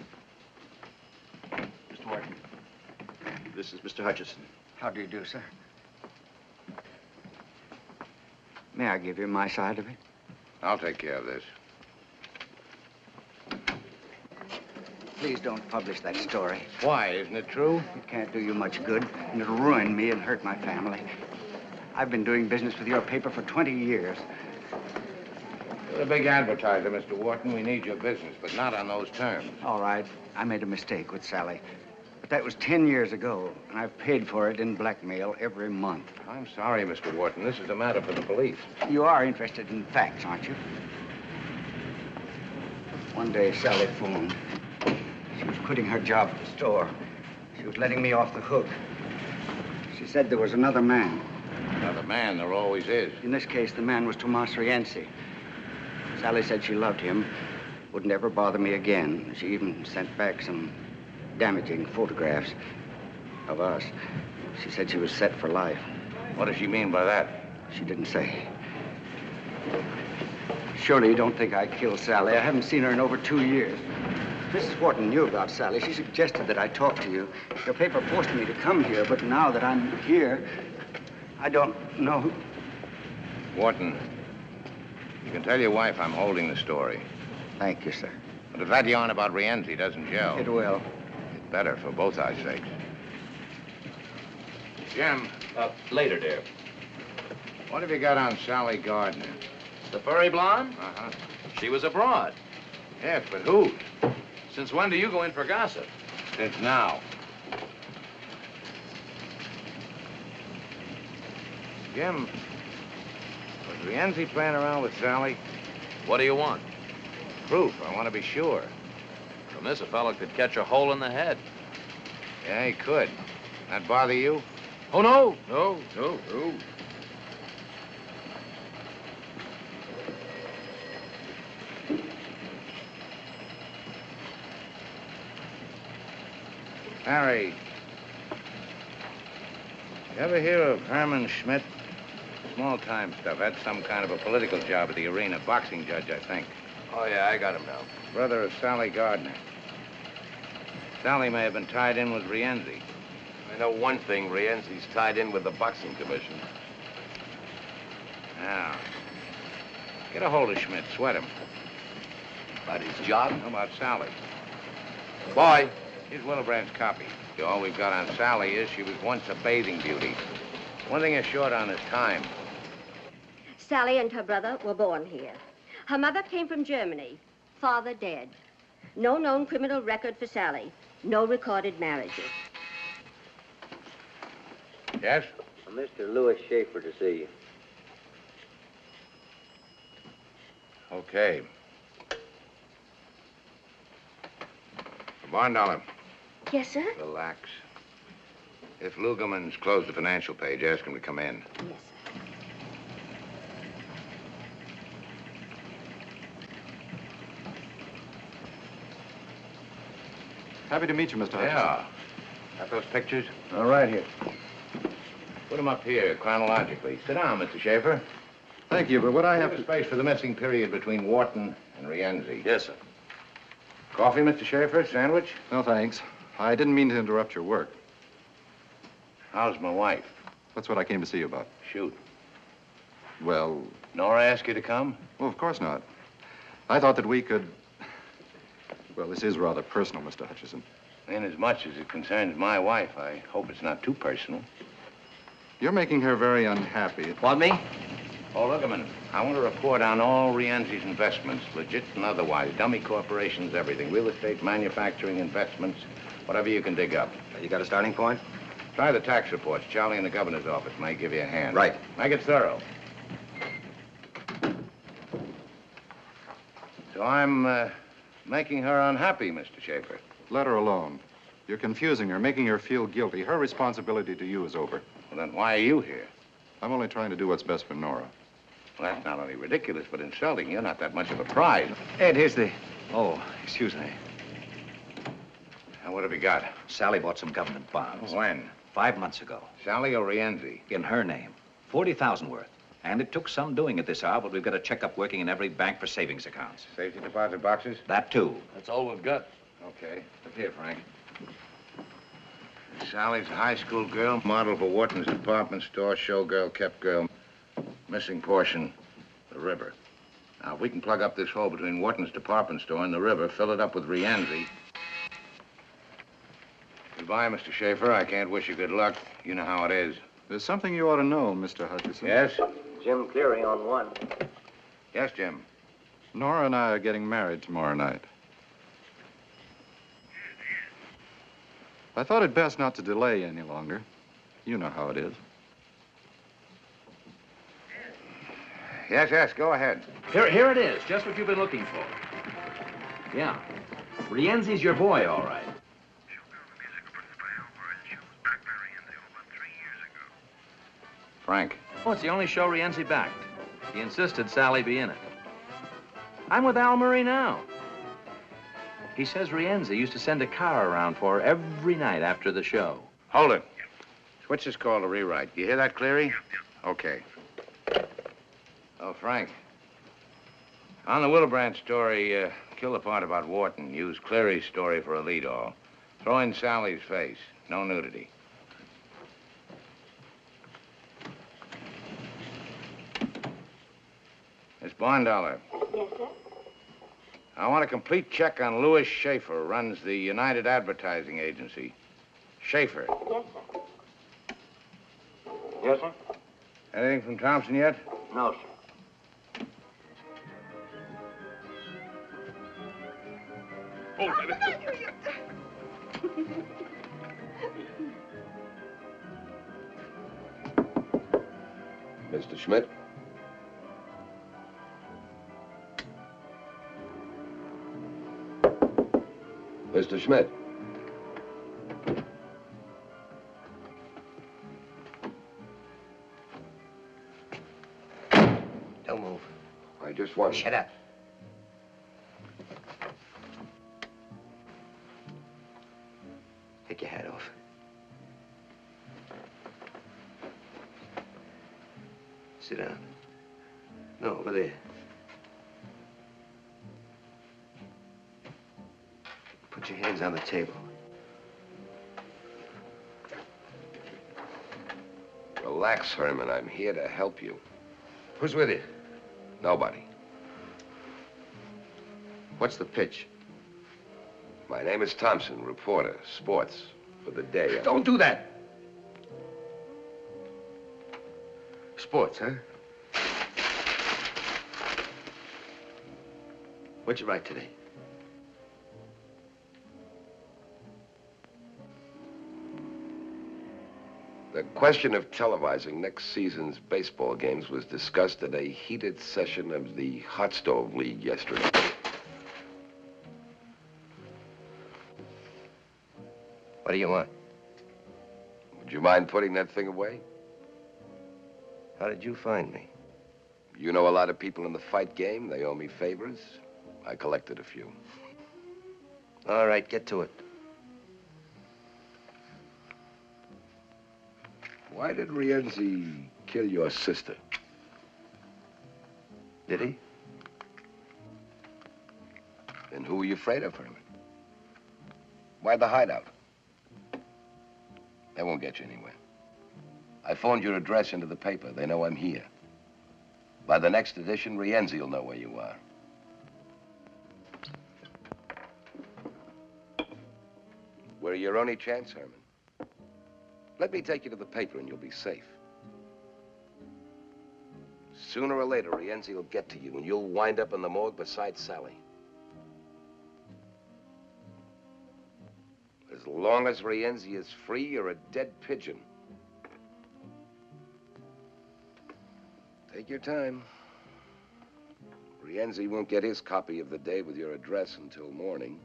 Mr. Wharton, this is Mr. Hutchison. How do you do, sir? May I give you my side of it? I'll take care of this. Please don't publish that story. Why? Isn't it true? It can't do you much good, and it'll ruin me and hurt my family. I've been doing business with your paper for 20 years. You're a big advertiser, Mr. Wharton. We need your business, but not on those terms. All right. I made a mistake with Sally. But that was 10 years ago, and I've paid for it in blackmail every month. I'm sorry, Mr. Wharton. This is a matter for the police. You are interested in facts, aren't you? One day, Sally phoned. She was quitting her job at the store. She was letting me off the hook. She said there was another man. Another man, there always is. In this case, the man was Tomas Rienzi. Sally said she loved him, would never bother me again. She even sent back some damaging photographs of us. She said she was set for life. What does she mean by that? She didn't say. Surely you don't think I killed Sally. I haven't seen her in over 2 years. Mrs. Wharton knew about Sally. She suggested that I talk to you. Your paper forced me to come here, but now that I'm here, I don't know. Wharton, you can tell your wife I'm holding the story. Thank you, sir. But if that yarn about Rienzi doesn't gel... It will. It's better for both our sakes. Jim. Later, dear. What have you got on Sally Gardner? The furry blonde? Uh-huh. She was abroad. Yes, but who? Since when do you go in for gossip? Since now. Jim, was Rienzi playing around with Sally? What do you want? Proof. I want to be sure. From this, a fellow could catch a hole in the head. Yeah, he could. That bother you? Oh, no. No. Harry, you ever hear of Herman Schmidt? Small-time stuff. Had some kind of a political job at the arena. Boxing judge, I think. Oh, yeah, I got him now. Brother of Sally Gardner. Sally may have been tied in with Rienzi. I know one thing. Rienzi's tied in with the boxing commission. Now, get a hold of Schmidt. Sweat him. About his job? How about Sally? Boy. Here's Willebrand's copy. All we've got on Sally is she was once a bathing beauty. One thing is short on is time. Sally and her brother were born here. Her mother came from Germany. Father dead. No known criminal record for Sally. No recorded marriages. Yes? Mr. Louis Schaefer to see you. Okay. Barn dollar. Yes, sir? Relax. If Lugerman's closed the financial page, ask him to come in. Yes, sir. Happy to meet you, Mr. Hutchinson. Yeah. Got those pictures? All right, here. Put them up here, chronologically. Sit down, Mr. Schaefer. Thank you, but what I have Give a space for the missing period between Wharton and Rienzi. Yes, sir. Coffee, Mr. Schaefer? Sandwich? No, thanks. I didn't mean to interrupt your work. How's my wife? That's what I came to see you about. Shoot. Well... Nora asked you to come? Well, of course not. I thought that we could... Well, this is rather personal, Mr. Hutchison. Inasmuch as it concerns my wife, I hope it's not too personal. You're making her very unhappy. Want me? Oh, look a minute. I want a report on all Rienzi's investments, legit and otherwise. Dummy corporations, everything. Real estate, manufacturing, investments, whatever you can dig up. You got a starting point? Try the tax reports. Charlie in the governor's office may give you a hand. Right. Make it thorough. So I'm making her unhappy, Mr. Schaefer. Let her alone. You're confusing her, making her feel guilty. Her responsibility to you is over. Well, then why are you here? I'm only trying to do what's best for Nora. Well, that's not only ridiculous, but insulting. You're not that much of a prize. Ed, here's the... Oh, excuse me. Now, what have you got? Sally bought some government bonds. When? 5 months ago. Sally or Rienzi? In her name. 40,000 worth. And it took some doing at this hour, but we've got a checkup working in every bank for savings accounts. Safety deposit boxes? That, too. That's all we've got. Okay. Look here, Frank. Sally's a high school girl, model for Wharton's department store, showgirl, kept girl. Missing portion, the river. Now, if we can plug up this hole between Wharton's department store and the river, fill it up with Rienzi. Goodbye, Mr. Schaefer. I can't wish you good luck. You know how it is. There's something you ought to know, Mr. Hutchison. Yes? Jim Cleary on one. Yes, Jim. Nora and I are getting married tomorrow night. I thought it best not to delay any longer. You know how it is. Yes, go ahead. Here it is, just what you've been looking for. Yeah. Rienzi's your boy, all right. Frank. Oh, it's the only show Rienzi backed. He insisted Sally be in it. I'm with Al Murray now. He says Rienzi used to send a car around for her every night after the show. Hold it. Switch is called a rewrite. You hear that, Cleary? Okay. Oh, Frank. On the Willebrand story, kill the part about Wharton. Use Cleary's story for a lead-all. Throw in Sally's face. No nudity. Miss Blondollar. Yes, sir? I want a complete check on Louis Schaefer, runs the United Advertising Agency. Schaefer. Yes, sir. Yes, sir? Anything from Thompson yet? No, sir. Oh, Mr. Schmidt? Mr. Schmidt? Don't move. I just want... Shut up. Take your hat off. Sit down. No, over there. Put your hands on the table. Relax, Herman. I'm here to help you. Who's with you? Nobody. What's the pitch? My name is Thompson, reporter, sports, for the day. Don't do that. Sports, huh? What'd you write today? The question of televising next season's baseball games was discussed at a heated session of the Hot Stove League yesterday. What do you want? Would you mind putting that thing away? How did you find me? You know a lot of people in the fight game. They owe me favors. I collected a few. All right, get to it. Why did Rienzi kill your sister? Did he? Then who were you afraid of, Herman? Why the hideout? That won't get you anywhere. I phoned your address into the paper. They know I'm here. By the next edition, Rienzi will know where you are. We're your only chance, Herman. Let me take you to the paper and you'll be safe. Sooner or later, Rienzi will get to you and you'll wind up in the morgue beside Sally. As long as Rienzi is free, you're a dead pigeon. Take your time. Rienzi won't get his copy of the day with your address until morning.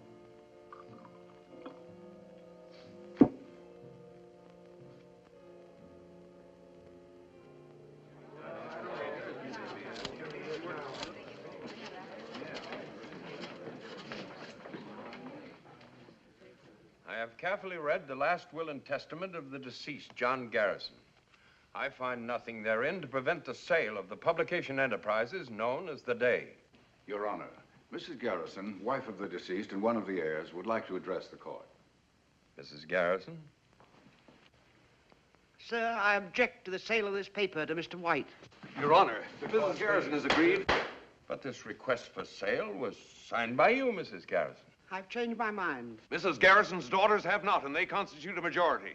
I have carefully read the last will and testament of the deceased, John Garrison. I find nothing therein to prevent the sale of the publication enterprises known as The Day. Your Honor, Mrs. Garrison, wife of the deceased and one of the heirs, would like to address the court. Mrs. Garrison? Sir, I object to the sale of this paper to Mr. White. Your Honor, if Mrs. Garrison has agreed. But this request for sale was signed by you, Mrs. Garrison. I've changed my mind. Mrs. Garrison's daughters have not, and they constitute a majority.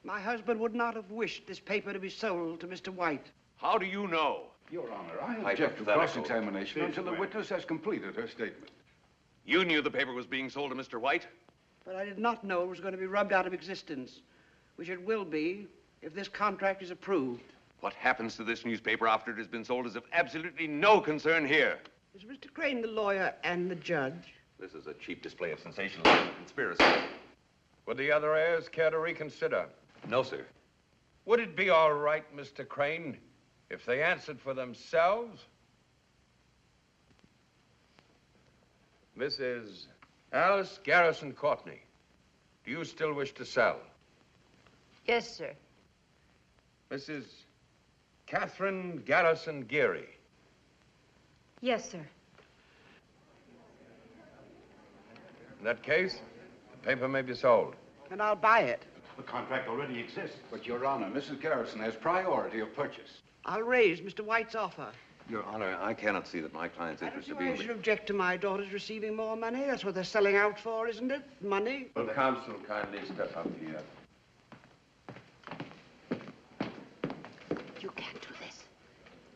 My husband would not have wished this paper to be sold to Mr. White. How do you know? Your Honor, I object to cross-examination until the witness has completed her statement. You knew the paper was being sold to Mr. White? But I did not know it was going to be rubbed out of existence, which it will be if this contract is approved. What happens to this newspaper after it has been sold is of absolutely no concern here. Is Mr. Crane the lawyer and the judge? This is a cheap display of sensationalism and conspiracy. Would the other heirs care to reconsider? No, sir. Would it be all right, Mr. Crane, if they answered for themselves? Mrs. Alice Garrison Courtney, do you still wish to sell? Yes, sir. Mrs. Catherine Garrison Geary. Yes, sir. In that case, the paper may be sold. And I'll buy it. The contract already exists. But, Your Honor, Mrs. Garrison has priority of purchase. I'll raise Mr. White's offer. Your Honor, I cannot see that my client's interest in I should object to my daughters receiving more money. That's what they're selling out for, isn't it? Money. Will counsel kindly step up here? You can't do this.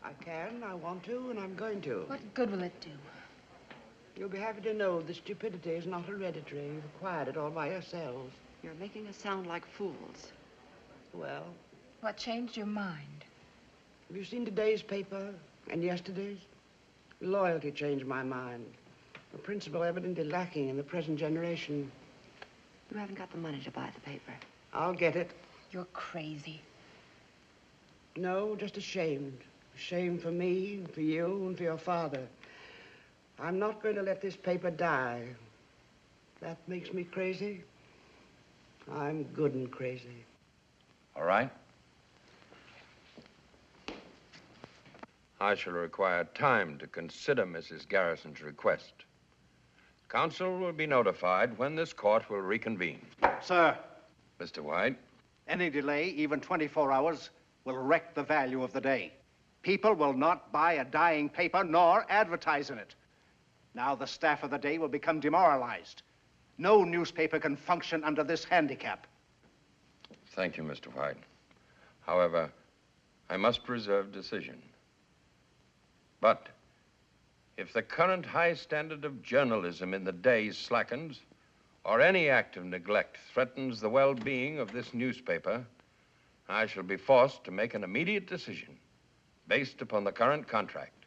I can, I want to, and I'm going to. What good will it do? You'll be happy to know that stupidity is not hereditary. You've acquired it all by yourselves. You're making us sound like fools. Well, What changed your mind? have you seen today's paper and yesterday's? Loyalty changed my mind. A principle evidently lacking in the present generation. You haven't got the money to buy the paper. I'll get it. You're crazy. No, just ashamed. Ashamed for me, and for you, and for your father. I'm not going to let this paper die. That makes me crazy. I'm good and crazy. All right. I shall require time to consider Mrs. Garrison's request. Counsel will be notified when this court will reconvene. Sir, Mr. White, any delay, even 24 hours, will wreck the value of the day. People will not buy a dying paper nor advertise in it. Now the staff of the day will become demoralized. No newspaper can function under this handicap. thank you, Mr. White. However, I must reserve decision. But if the current high standard of journalism in the day slackens, or any act of neglect threatens the well-being of this newspaper, I shall be forced to make an immediate decision based upon the current contract.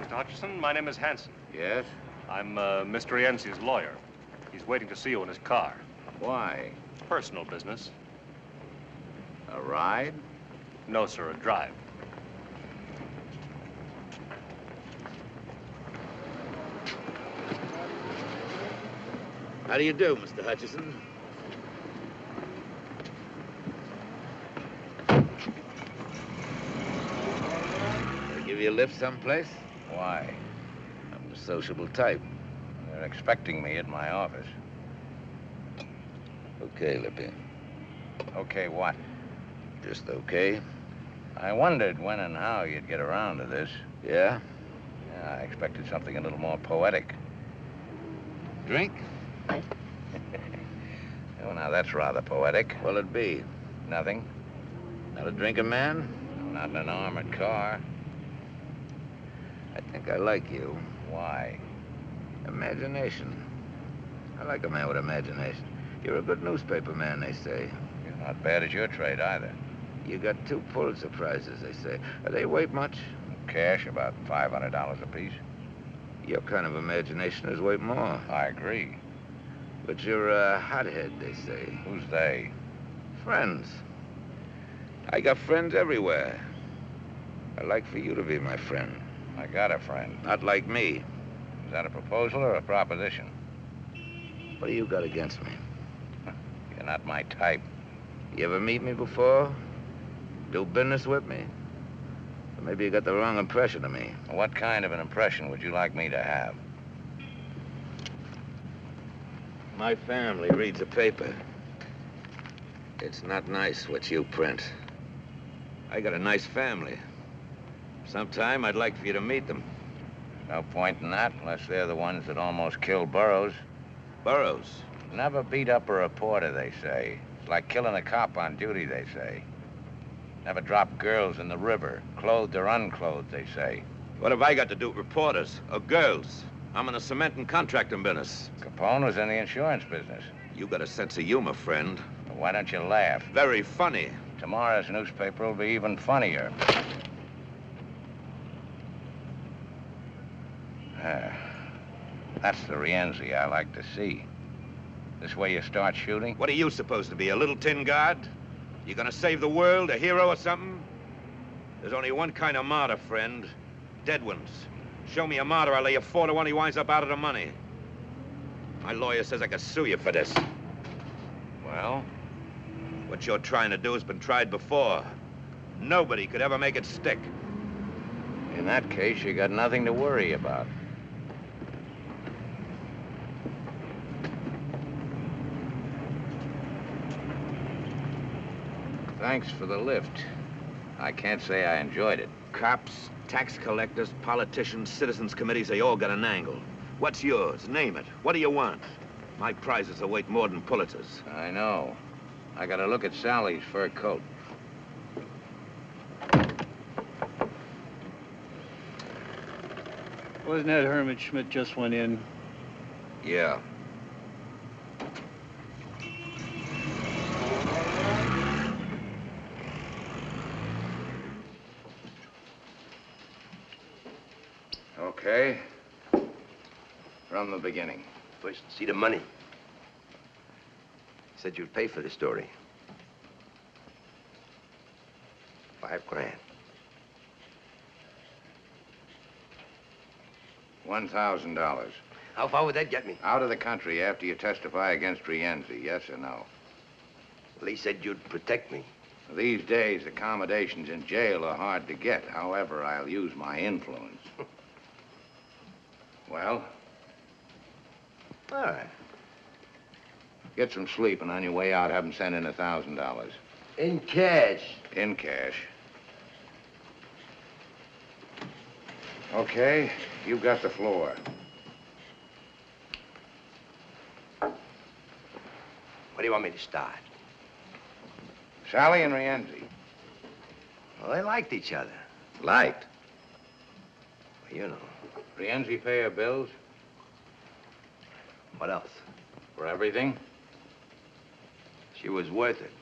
Mr. Hutchison, my name is Hanson. Yes? I'm Mr. Rienzi's lawyer. He's waiting to see you in his car. Why? Personal business. A ride? No, sir, a drive. How do you do, Mr. Hutchison? Can I give you a lift someplace? Why? I'm a sociable type. They're expecting me at my office. Okay, Lippy. Okay, what? Just okay. I wondered when and how you'd get around to this. Yeah? Yeah, I expected something a little more poetic. Drink? Oh, now that's rather poetic. What'll it be? Nothing. Not a drinking man? Not in an armored car. I think I like you. Why? Imagination. I like a man with imagination. You're a good newspaper man, they say. You're not bad at your trade, either. You got 2 Pulitzer Prizes, they say. Are they worth much? Cash, about $500 apiece. Your kind of imagination is worth more. I agree. But you're a hothead, they say. Who's they? Friends. I got friends everywhere. I'd like for you to be my friend. I got a friend. Not like me. Is that a proposal or a proposition? What do you got against me? You're not my type. You ever meet me before? Do business with me? Or maybe you got the wrong impression of me. What kind of an impression would you like me to have? My family reads a paper. It's not nice what you print. I got a nice family. Sometime I'd like for you to meet them. No point in that unless they're the ones that almost killed Burroughs. Burroughs? Never beat up a reporter, they say. It's like killing a cop on duty, they say. Never drop girls in the river, clothed or unclothed, they say. What have I got to do with reporters or girls? I'm in the cement and contracting business. Capone was in the insurance business. You got a sense of humor, friend. Well, why don't you laugh? Very funny. Tomorrow's newspaper will be even funnier. That's the Rienzi I like to see. This way you start shooting? What are you supposed to be, a little tin guard? You gonna save the world, a hero or something? There's only one kind of martyr, friend. Dead ones. Show me a martyr, I'll lay you 4 to 1 he winds up out of the money. My lawyer says I could sue you for this. Well? What you're trying to do has been tried before. Nobody could ever make it stick. In that case, you got nothing to worry about. Thanks for the lift. I can't say I enjoyed it. Cops, tax collectors, politicians, citizens committees, they all got an angle. What's yours? Name it. What do you want? My prizes are worth more than Pulitzers. I know. I got to look at Sally's fur coat. Wasn't that Hermit Schmidt just went in? Yeah. Okay. From the beginning. First, see the money. Said you'd pay for the story. $5 grand. $1,000. How far would that get me? Out of the country after you testify against Rienzi, yes or no? Well, he said you'd protect me. These days, accommodations in jail are hard to get. However, I'll use my influence. Well? All right. Get some sleep, and on your way out, have him send in $1,000. In cash? In cash. Okay, you've got the floor. Where do you want me to start? Sally and Rienzi. Well, they liked each other. Liked? Well, you know. Rienzi pay her bills? What else? For everything? She was worth it.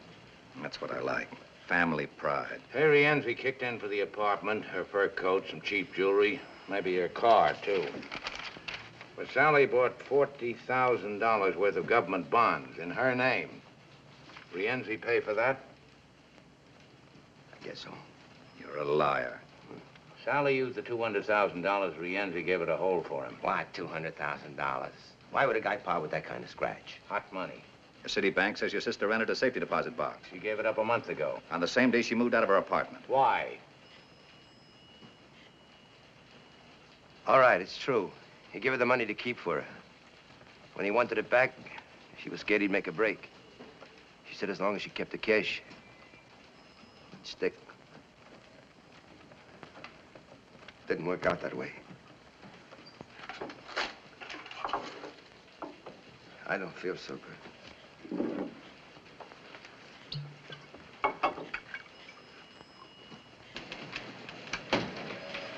That's what I like. Family pride. Hey, Rienzi kicked in for the apartment, her fur coat, some cheap jewelry, maybe her car, too. But Sally bought $40,000 worth of government bonds in her name. Rienzi pay for that? I guess so. You're a liar. Sally used the $200,000 Rienzi gave her to hold for him. Why $200,000? Why would a guy part with that kind of scratch? Hot money. The city bank says your sister rented a safety deposit box. She gave it up a month ago. On the same day she moved out of her apartment. Why? All right, it's true. He gave her the money to keep for her. When he wanted it back, she was scared he'd make a break. She said as long as she kept the cash, it'd stick. Didn't work out that way. I don't feel so good.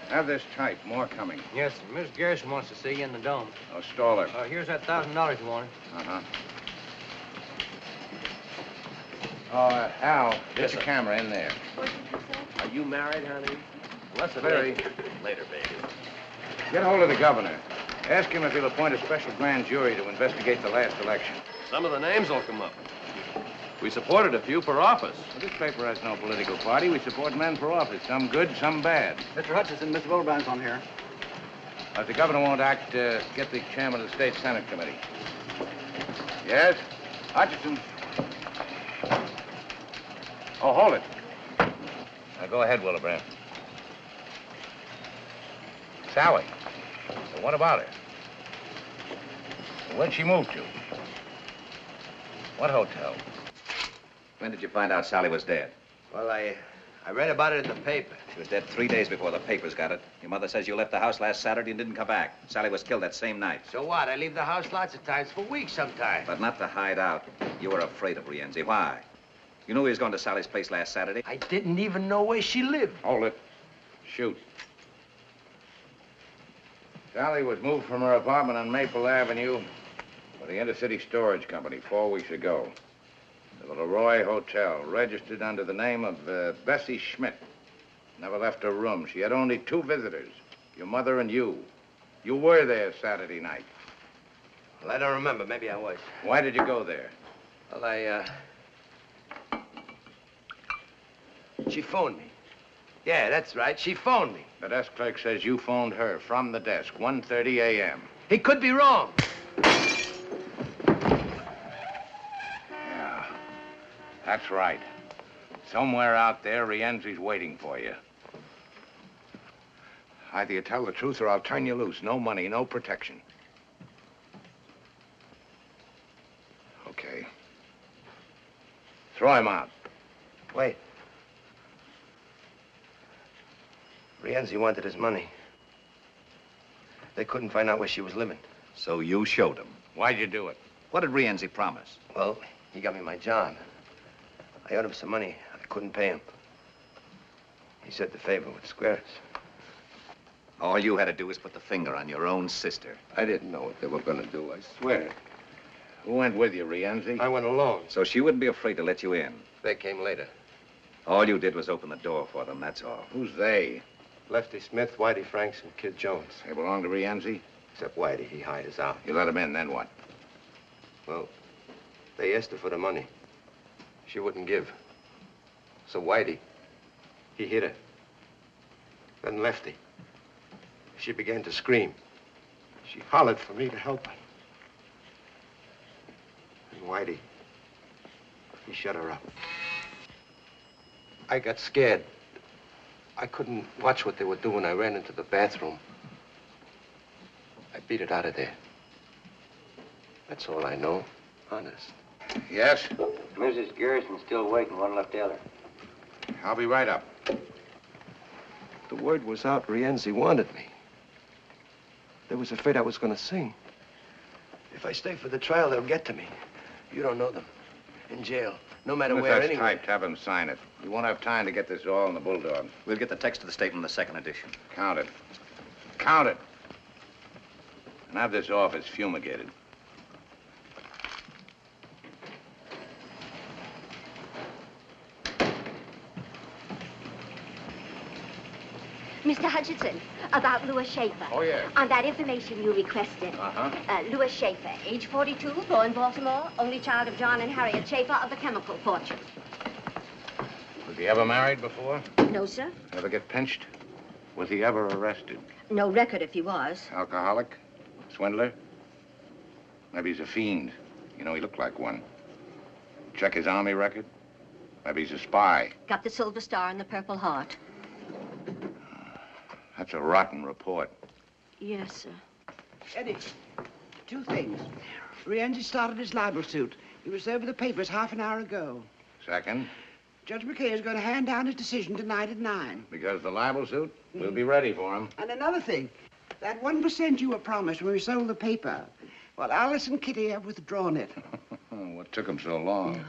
Have this type. More coming. Yes, sir. Miss Garrison wants to see you in the dome. Oh, stall her. Here's that $1,000 you wanted. Uh-huh. Al, get the camera in there. Are you married, honey? Less very. Later, baby. Get hold of the governor. Ask him if he'll appoint a special grand jury to investigate the last election. Some of the names will come up. We supported a few for office. Well, this paper has no political party. We support men for office, some good, some bad. Mr. Hutchison, Mr. Willebrand's on here. If the governor won't act, get the chairman of the State Senate Committee. Yes? Hutchison. Oh, hold it. Now, go ahead, Willebrand. Sally. Well, what about her? Where'd she move to? What hotel? When did you find out Sally was dead? Well, I I read about it in the paper. She was dead 3 days before the papers got it. Your mother says you left the house last Saturday and didn't come back. Sally was killed that same night. So what? I leave the house lots of times, for weeks sometimes. But not to hide out. You were afraid of Rienzi. Why? You knew he was going to Sally's place last Saturday. I didn't even know where she lived. Hold it. Shoot. Sally was moved from her apartment on Maple Avenue by the Intercity Storage Company 4 weeks ago. The Leroy Hotel, registered under the name of Bessie Schmidt. Never left her room. She had only 2 visitors, your mother and you. You were there Saturday night. Well, I don't remember. Maybe I was. Why did you go there? Well, she phoned me. Yeah, that's right. She phoned me. The desk clerk says you phoned her from the desk, 1:30 a.m. He could be wrong. Yeah, that's right. Somewhere out there, Rienzi's waiting for you. Either you tell the truth or I'll turn you loose. No money, no protection. Okay. Throw him out. Wait. Rienzi wanted his money. They couldn't find out where she was living. So you showed him. Why'd you do it? What did Rienzi promise? Well, he got me my job. I owed him some money. I couldn't pay him. He said the favor would square us. All you had to do was put the finger on your own sister. I didn't know what they were going to do, I swear. Who went with you, Rienzi? I went alone. So she wouldn't be afraid to let you in. They came later. All you did was open the door for them, that's all. Who's they? Lefty Smith, Whitey Franks, and Kid Jones. They belong to Rienzi? Except Whitey. He hired us out. You let him in, then what? Well, they asked her for the money. She wouldn't give. So Whitey, he hit her. Then Lefty. She began to scream. She hollered for me to help her. And Whitey, he shut her up. I got scared. I couldn't watch what they were doing. I ran into the bathroom. I beat it out of there. That's all I know, honest. Yes? Mrs. Garrison's still waiting. One left Eller. I'll be right up. The word was out. Rienzi wanted me. They was afraid I was going to sing. If I stay for the trial, they'll get to me. You don't know them. In jail. No matter If where, that's anyway. typed, have him sign it. We won't have time to get this all in the Bulldog. We'll get the text of the statement in the second edition. Count it. Count it. And have this office fumigated. Mr. Hutchinson, about Louis Schaefer. Oh, yes. On that information you requested. Louis Schaefer, age 42, born Baltimore, only child of John and Harriet Schaefer of the chemical fortune. Was he ever married before? No, sir. Ever get pinched? Was he ever arrested? No record if he was. Alcoholic? Swindler? Maybe he's a fiend. You know, he looked like one. Check his army record? Maybe he's a spy. Got the Silver Star and the Purple Heart. That's a rotten report. Yes, sir. Eddie, 2 things. Rienzi started his libel suit. He was over the papers half an hour ago. Second, Judge McKay is going to hand down his decision tonight at 9. because the libel suit, we'll be ready for him. And another thing, that 1% you were promised when we sold the paper, well, Alice and Kitty have withdrawn it. What took him so long?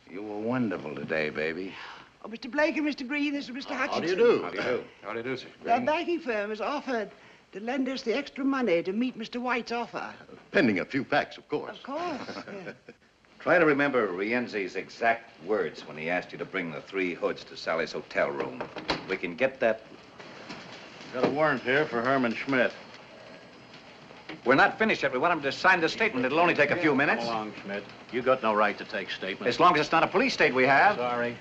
You were wonderful today, baby. Oh, Mr. Blake and Mr. Green, this is Mr. Hutchinson. How do you do? How do you do? How do you do, sir? That banking firm has offered to lend us the extra money to meet Mr. White's offer. Pending a few facts, of course. Of course. Yeah. Try to remember Rienzi's exact words when he asked you to bring the 3 hoods to Sally's hotel room. We can get that. Got a warrant here for Herman Schmidt. We're not finished yet. We want him to sign the statement. It'll only take a few minutes. Come along, Schmidt. You got no right to take statements. As long as it's not a police state we have. Sorry.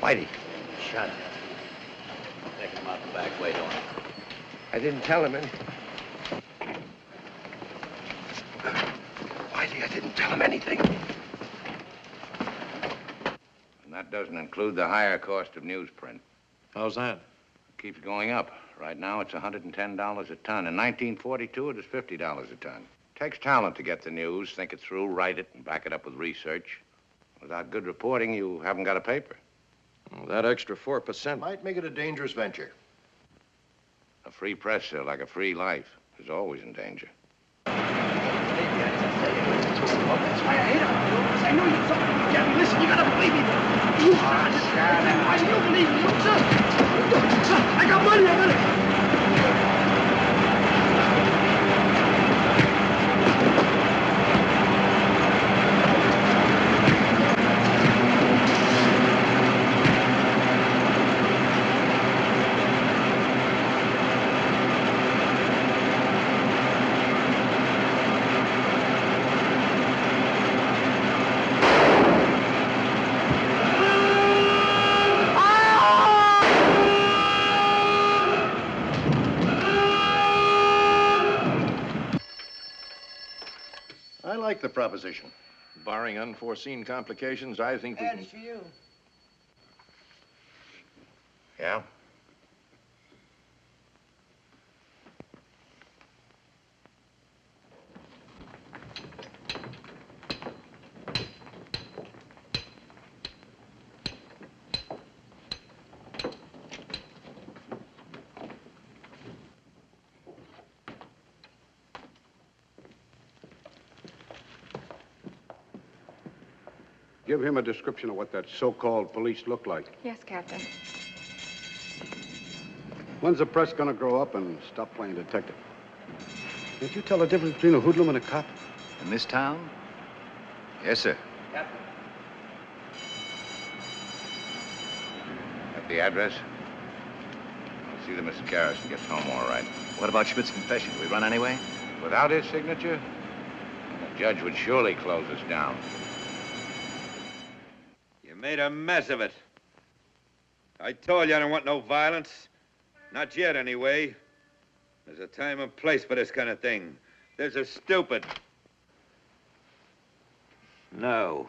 Whitey. Shut up. Take him out the back way, don't you? I didn't tell him anything. Whitey, I didn't tell him anything. And that doesn't include the higher cost of newsprint. How's that? Keeps going up. Right now, it's $110 a ton. In 1942, it was $50 a ton. Takes talent to get the news, think it through, write it, and back it up with research. Without good reporting, you haven't got a paper. Well, that extra 4% might make it a dangerous venture. A free press, sir, like a free life, is always in danger. That's why I hate him. I know you're something. Gabby, listen, you gotta believe me. You I still believe me. Look, sir. I got money. I got it. I like the proposition. Barring unforeseen complications, I think we can... It's for you. Yeah? Give him a description of what that so-called police look like. Yes, Captain. When's the press gonna grow up and stop playing detective? Can't you tell the difference between a hoodlum and a cop? In this town? Yes, sir. Captain. At the address? I'll see that Mrs. Garrison gets home all right. What about Schmidt's confession? Do we run anyway? Without his signature, the judge would surely close us down. You made a mess of it. I told you I don't want no violence. Not yet, anyway. There's a time and place for this kind of thing. There's a stupid. No.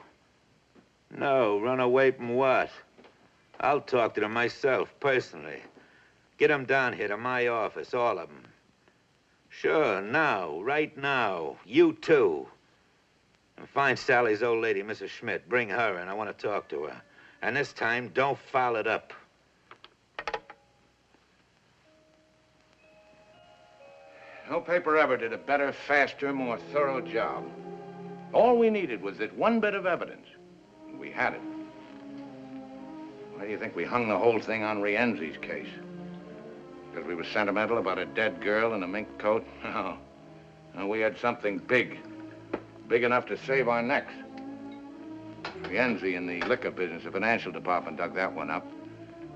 No, run away from what? I'll talk to them myself, personally. Get them down here to my office, all of them. Sure, now, right now. You too. And find Sally's old lady, Mrs. Schmidt. Bring her in. I want to talk to her. And this time, don't foul it up. No paper ever did a better, faster, more thorough job. All we needed was that one bit of evidence. And we had it. Why do you think we hung the whole thing on Rienzi's case? Because we were sentimental about a dead girl in a mink coat? No. No, we had something big. Big enough to save our necks. Rienzi in the liquor business, the financial department dug that one up.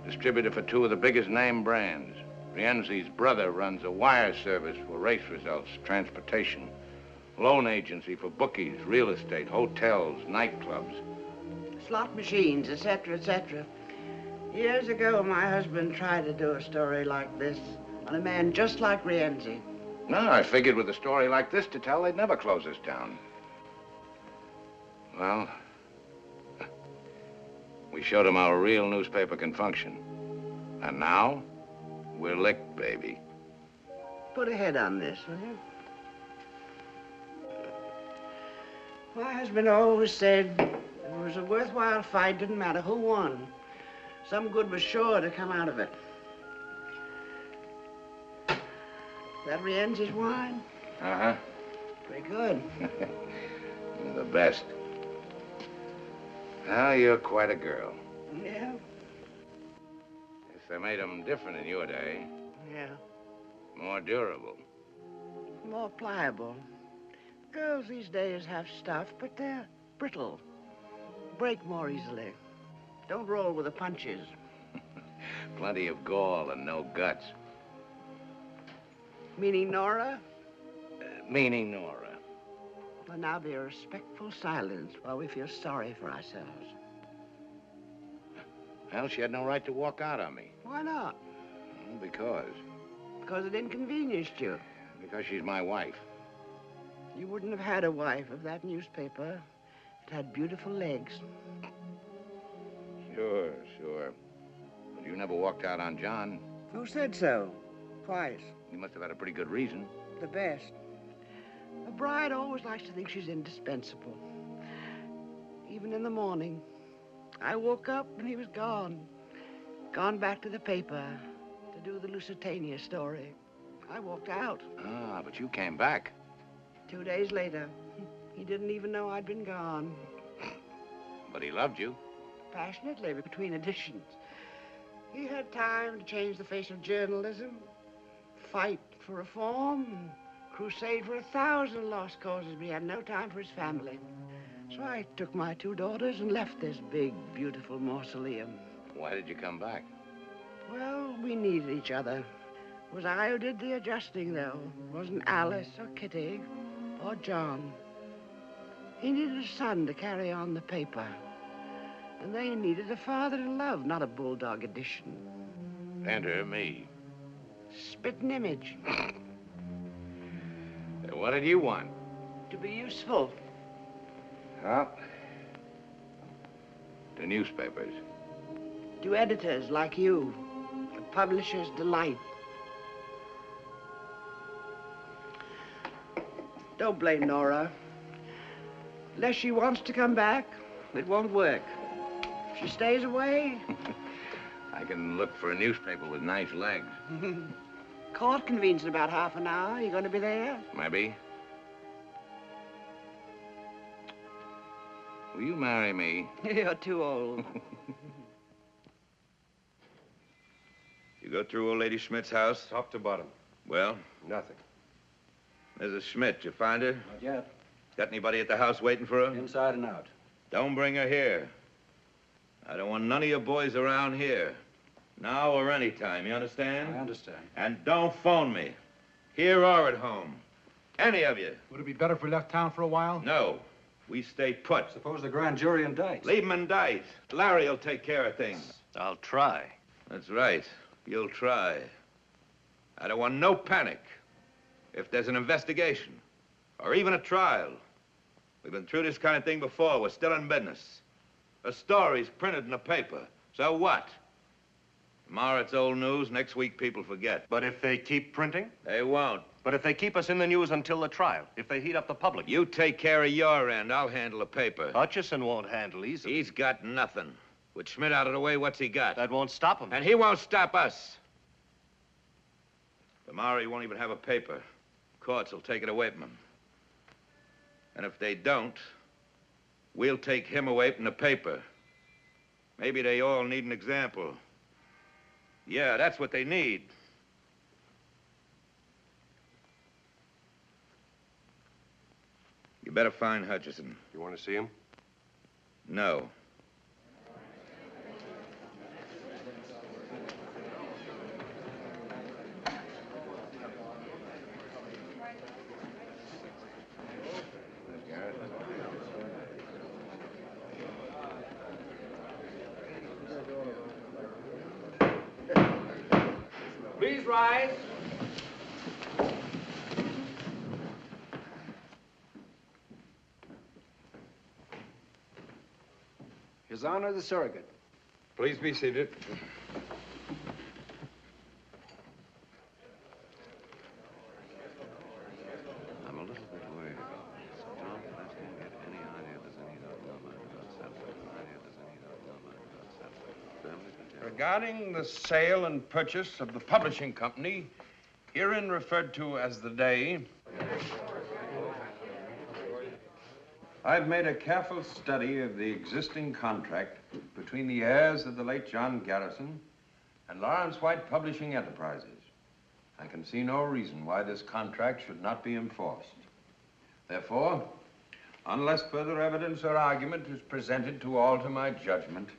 Distributor for two of the biggest name brands. Rienzi's brother runs a wire service for race results, transportation, loan agency for bookies, real estate, hotels, nightclubs. Slot machines, etc., etc. Years ago, my husband tried to do a story like this on a man just like Rienzi. No, I figured with a story like this to tell, they'd never close us down. Well, we showed them how a real newspaper can function. And now, we're licked, baby. Put a head on this, will you? My husband always said it was a worthwhile fight, didn't matter who won. Some good was sure to come out of it. That Rienzi's wine? Uh-huh. Pretty good. The best. Well, you're quite a girl. Yeah? Guess they made them different in your day. Yeah. More durable. More pliable. Girls these days have stuff, but they're brittle. Break more easily. Don't roll with the punches. Plenty of gall and no guts. Meaning Nora? Meaning Nora. Well, now be a respectful silence while we feel sorry for ourselves. Well, she had no right to walk out on me. Why not? Because. Because it inconvenienced you. Because she's my wife. You wouldn't have had a wife if that newspaper had beautiful legs. Sure, sure. But you never walked out on John. Who said so? Twice. You must have had a pretty good reason. The best. A bride always likes to think she's indispensable. even in the morning. I woke up and he was gone. Gone back to the paper to do the Lusitania story. I walked out. Ah, but you came back. 2 days later, he didn't even know I'd been gone. But he loved you. Passionately, between editions. He had time to change the face of journalism, fight for reform, and crusade for 1,000 lost causes, but he had no time for his family. So I took my 2 daughters and left this big, beautiful mausoleum. Why did you come back? Well, we needed each other. It was I who did the adjusting, though. It wasn't Alice or Kitty or John. He needed a son to carry on the paper. And they needed a father to love, not a bulldog edition. Enter me. Spitting image. What did you want? To be useful. Well, to newspapers. To editors like you. A publisher's delight. Don't blame Nora. Unless she wants to come back, it won't work. If she stays away... I can look for a newspaper with nice legs. Court convenes in about half an hour. You going to be there? Maybe. Will you marry me? You're too old. You go through old Lady Schmidt's house? Top to bottom. Well? Nothing. Mrs. Schmidt, you find her? Not yet. Got anybody at the house waiting for her? Inside and out. Don't bring her here. I don't want none of your boys around here. Now or any time, you understand? I understand. And don't phone me. Here or at home. Any of you. Would it be better if we left town for a while? No. We stay put. Suppose the grand jury indicts. Leave them indict. Larry will take care of things. I'll try. That's right. You'll try. I don't want no panic. If there's an investigation, or even a trial, we've been through this kind of thing before. We're still in business. A story's printed in the paper. So what? Tomorrow it's old news. Next week people forget. But if they keep printing? They won't. But if they keep us in the news until the trial, if they heat up the public? You take care of your end. I'll handle the paper. Hutchison won't handle easily. He's got nothing. With Schmidt out of the way, what's he got? That won't stop him. And he won't stop us. Tomorrow he won't even have a paper. Courts will take it away from him. And if they don't, we'll take him away from the paper. Maybe they all need an example. Yeah, that's what they need. You better find Hutchison. You want to see him? No. Please rise. His Honor the Surrogate. Please be seated. I'm a little bit worried about this. John, I can't get any idea there's any number Regarding the sale and purchase of the publishing company, herein referred to as the Day, I've made a careful study of the existing contract between the heirs of the late John Garrison and Lawrence White Publishing Enterprises. I can see no reason why this contract should not be enforced. Therefore, unless further evidence or argument is presented to alter my judgment,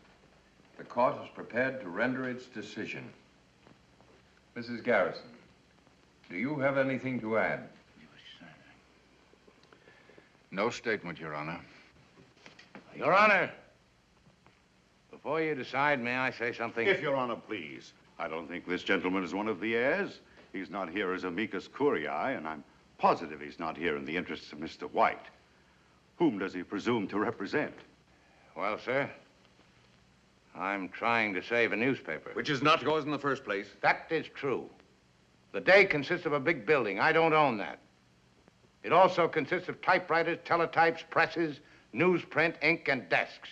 the court is prepared to render its decision. Mrs. Garrison, do you have anything to add? No statement, Your Honor. Your Honor, before you decide, may I say something? If Your Honor, please. I don't think this gentleman is one of the heirs. He's not here as amicus curiae, and I'm positive he's not here in the interests of Mr. White. Whom does he presume to represent? Well, sir, I'm trying to save a newspaper. Which is not yours in the first place. That is true. The Day consists of a big building. I don't own that. It also consists of typewriters, teletypes, presses, newsprint, ink, and desks.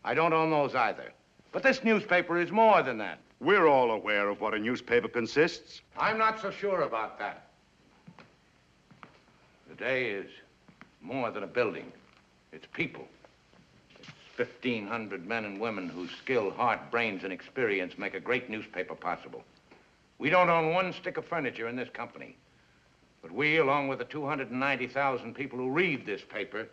I don't own those either. But this newspaper is more than that. We're all aware of what a newspaper consists. I'm not so sure about that. The Day is more than a building. It's people. It's 1,500 men and women whose skill, heart, brains, and experience make a great newspaper possible. We don't own one stick of furniture in this company. But we, along with the 290,000 people who read this paper,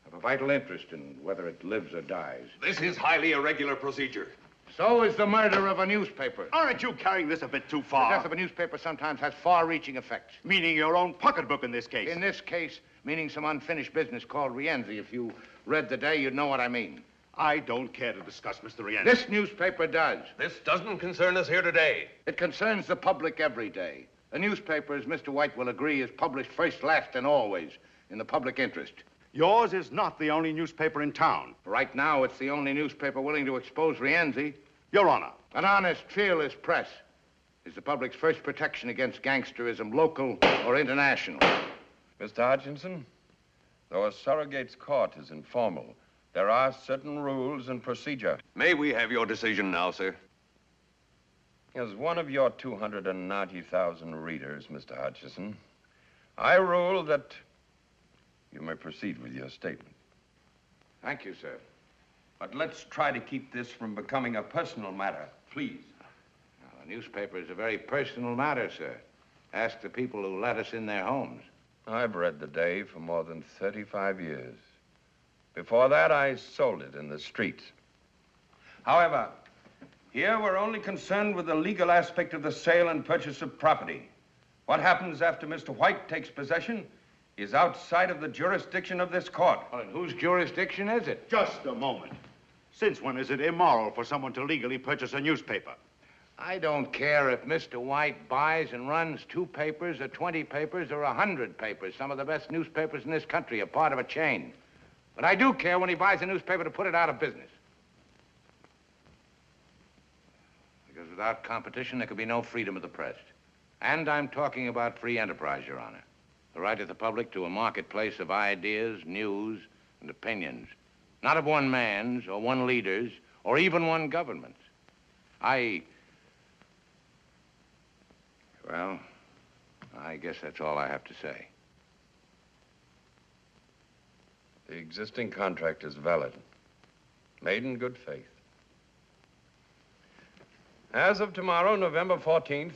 have a vital interest in whether it lives or dies. This is highly irregular procedure. So is the murder of a newspaper. Aren't you carrying this a bit too The far? death of a newspaper sometimes has far-reaching effects. Meaning your own pocketbook in this case. In this case, meaning some unfinished business called Rienzi. If you read the Day, you'd know what I mean. I don't care to discuss Mr. Rienzi. This newspaper does. This doesn't concern us here today. It concerns the public every day. A newspaper, as Mr. White will agree, is published first, last, and always in the public interest. Yours is not the only newspaper in town. Right now, it's the only newspaper willing to expose Rienzi. Your Honor. An honest, fearless press is the public's first protection against gangsterism, local or international. Mr. Hutchinson, though a surrogate's court is informal, there are certain rules and procedure. May we have your decision now, sir? As one of your 290,000 readers, Mr. Hutchison, I rule that you may proceed with your statement. Thank you, sir. But let's try to keep this from becoming a personal matter, please. Now, the newspaper is a very personal matter, sir. Ask the people who let us in their homes. I've read the Day for more than 35 years. Before that, I sold it in the streets. However, here we're only concerned with the legal aspect of the sale and purchase of property. What happens after Mr. White takes possession is outside of the jurisdiction of this court. Well, in whose jurisdiction is it? Just a moment. Since when is it immoral for someone to legally purchase a newspaper? I don't care if Mr. White buys and runs 2 papers or 20 papers or 100 papers. Some of the best newspapers in this country are part of a chain. But I do care when he buys a newspaper to put it out of business. Because without competition, there could be no freedom of the press. And I'm talking about free enterprise, Your Honor. The right of the public to a marketplace of ideas, news, and opinions. Not of one man's or one leader's or even one government's. Well, I guess that's all I have to say. The existing contract is valid, made in good faith. As of tomorrow, November 14th,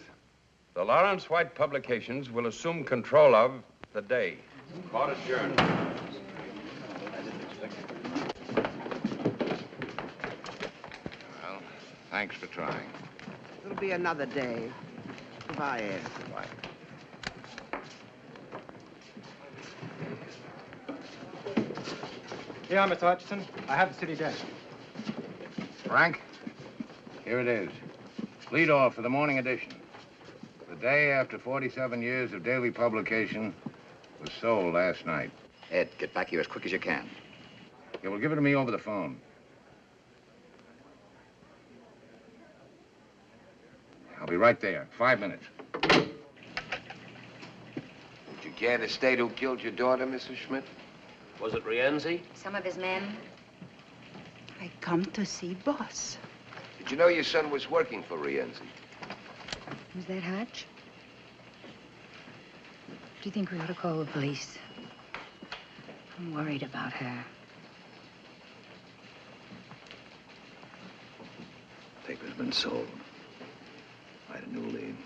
the Lawrence White Publications will assume control of the Day. Court adjourned. Well, thanks for trying. It'll be another day. Goodbye, Ed. Goodbye. Here, Mr. Hutchison. I have the city desk. Frank, here it is. Lead off for the morning edition. The Day, after 47 years of daily publication, was sold last night. Ed, get back here as quick as you can. Yeah, well, give it to me over the phone. I'll be right there. 5 minutes. Would you care to state who killed your daughter, Mrs. Schmidt? Was it Rienzi? Some of his men. I come to see boss. Did you know your son was working for Rienzi? Was that Hutch? Do you think we ought to call the police? I'm worried about her. Paper's been sold. I had a new lead.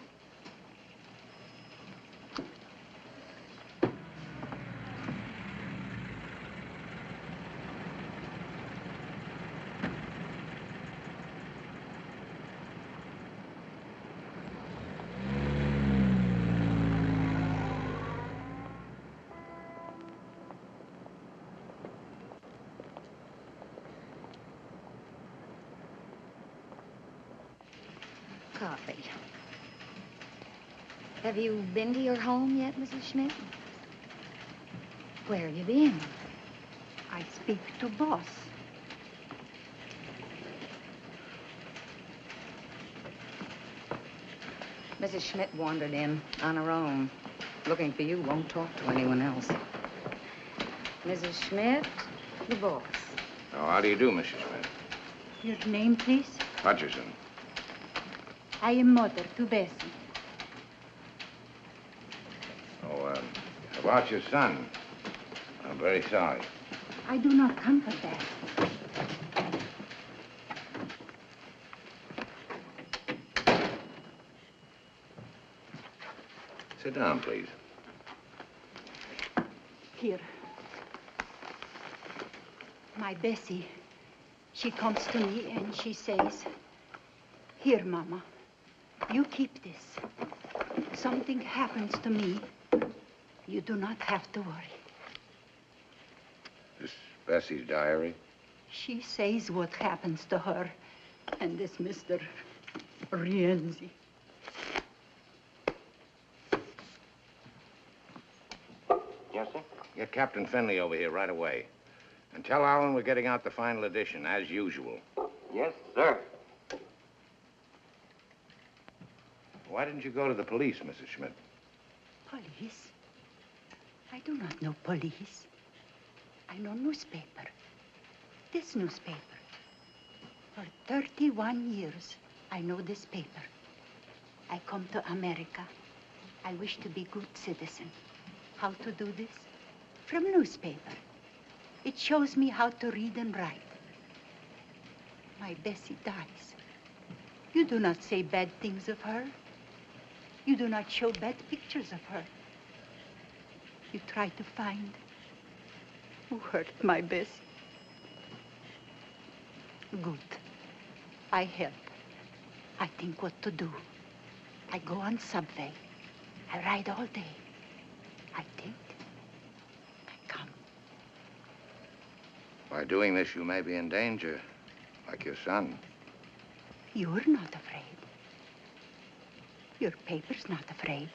Coffee. Have you been to your home yet, Mrs. Schmidt? Where have you been? I speak to boss. Mrs. Schmidt wandered in on her own. Looking for you, won't talk to anyone else. Mrs. Schmidt? The boss. Oh, how do you do, Mrs. Smith? Your name, please? Hutchison. I am mother to Bessie. Oh, about your son. I'm very sorry. I do not come for that. Sit down, please. Here. My Bessie, she comes to me and she says, "Here, Mama, you keep this. Something happens to me, you do not have to worry." This Bessie's diary? She says what happens to her and this Mr. Rienzi. Yes, sir? Get Captain Finley over here right away. And tell Allen we're getting out the final edition, as usual. Yes, sir. Why didn't you go to the police, Mrs. Schmidt? Police? I do not know police. I know newspaper. This newspaper. For 31 years, I know this paper. I come to America. I wish to be good citizen. How to do this? From newspaper. It shows me how to read and write. My Bessie dies. You do not say bad things of her. You do not show bad pictures of her. You try to find who hurt my Bessie. Good. I help. I think what to do. I go on subway. I ride all day. I think. By doing this, you may be in danger, like your son. You're not afraid. Your paper's not afraid.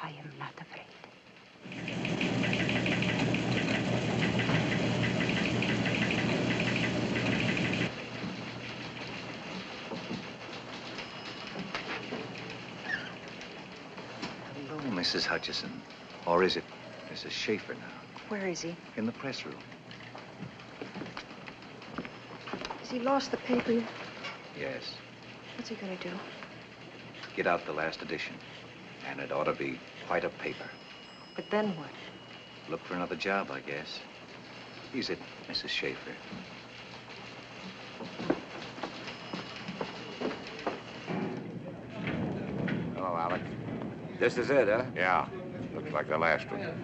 I am not afraid. Hello, Mrs. Hutchison. Or is it Mrs. Schaefer now? Where is he? In the press room. Has he lost the paper? Yes. What's he gonna do? Get out the last edition. And it ought to be quite a paper. But then what? Look for another job, I guess. Is it, Mrs. Schaefer? Hello, Alex. This is it, huh? Yeah. Looks like the last one.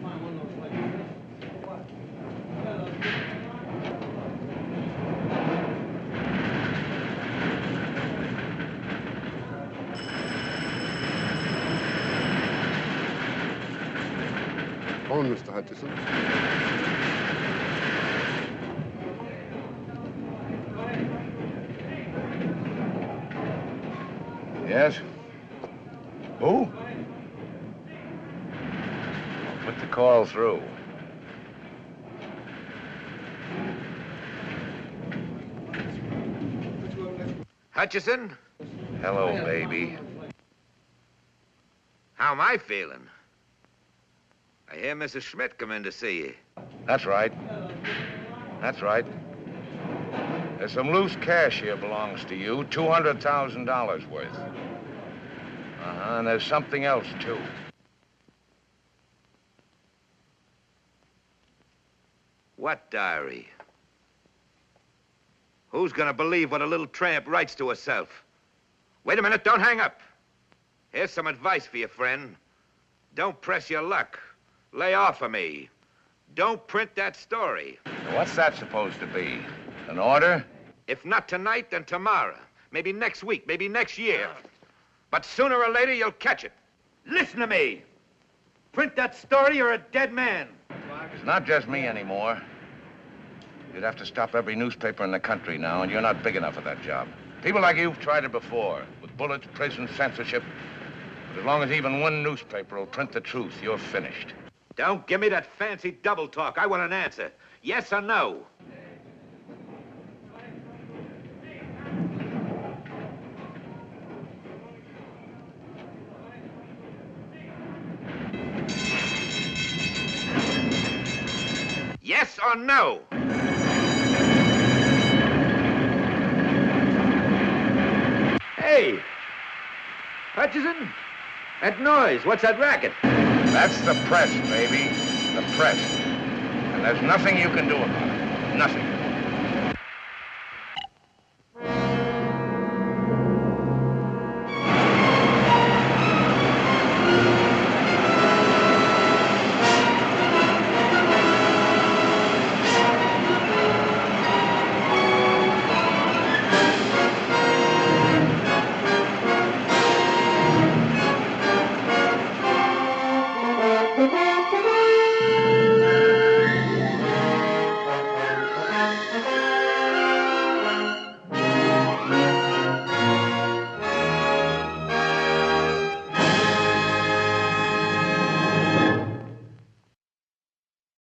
On, Mr. Hutchison. Yes? Who? Put the call through. Hutchison? Hello, baby. How am I feeling? I hear Mrs. Schmidt come in to see you. That's right. That's right. There's some loose cash here belongs to you, $200,000 worth. And there's something else, too. What diary? Who's gonna believe what a little tramp writes to herself? Wait a minute, don't hang up. Here's some advice for you, friend. Don't press your luck. Lay off of me. Don't print that story. What's that supposed to be? An order? If not tonight, then tomorrow. Maybe next week, maybe next year. But sooner or later, you'll catch it. Listen to me. Print that story, you're a dead man. It's not just me anymore. You'd have to stop every newspaper in the country now, and you're not big enough for that job. People like you've tried it before, with bullets, prison, censorship. But as long as even one newspaper will print the truth, you're finished. Don't give me that fancy double talk. I want an answer. Yes or no? Yes or no? Hey! Hutchison? That noise, what's that racket? That's the press, baby. The press. And there's nothing you can do about it. Nothing.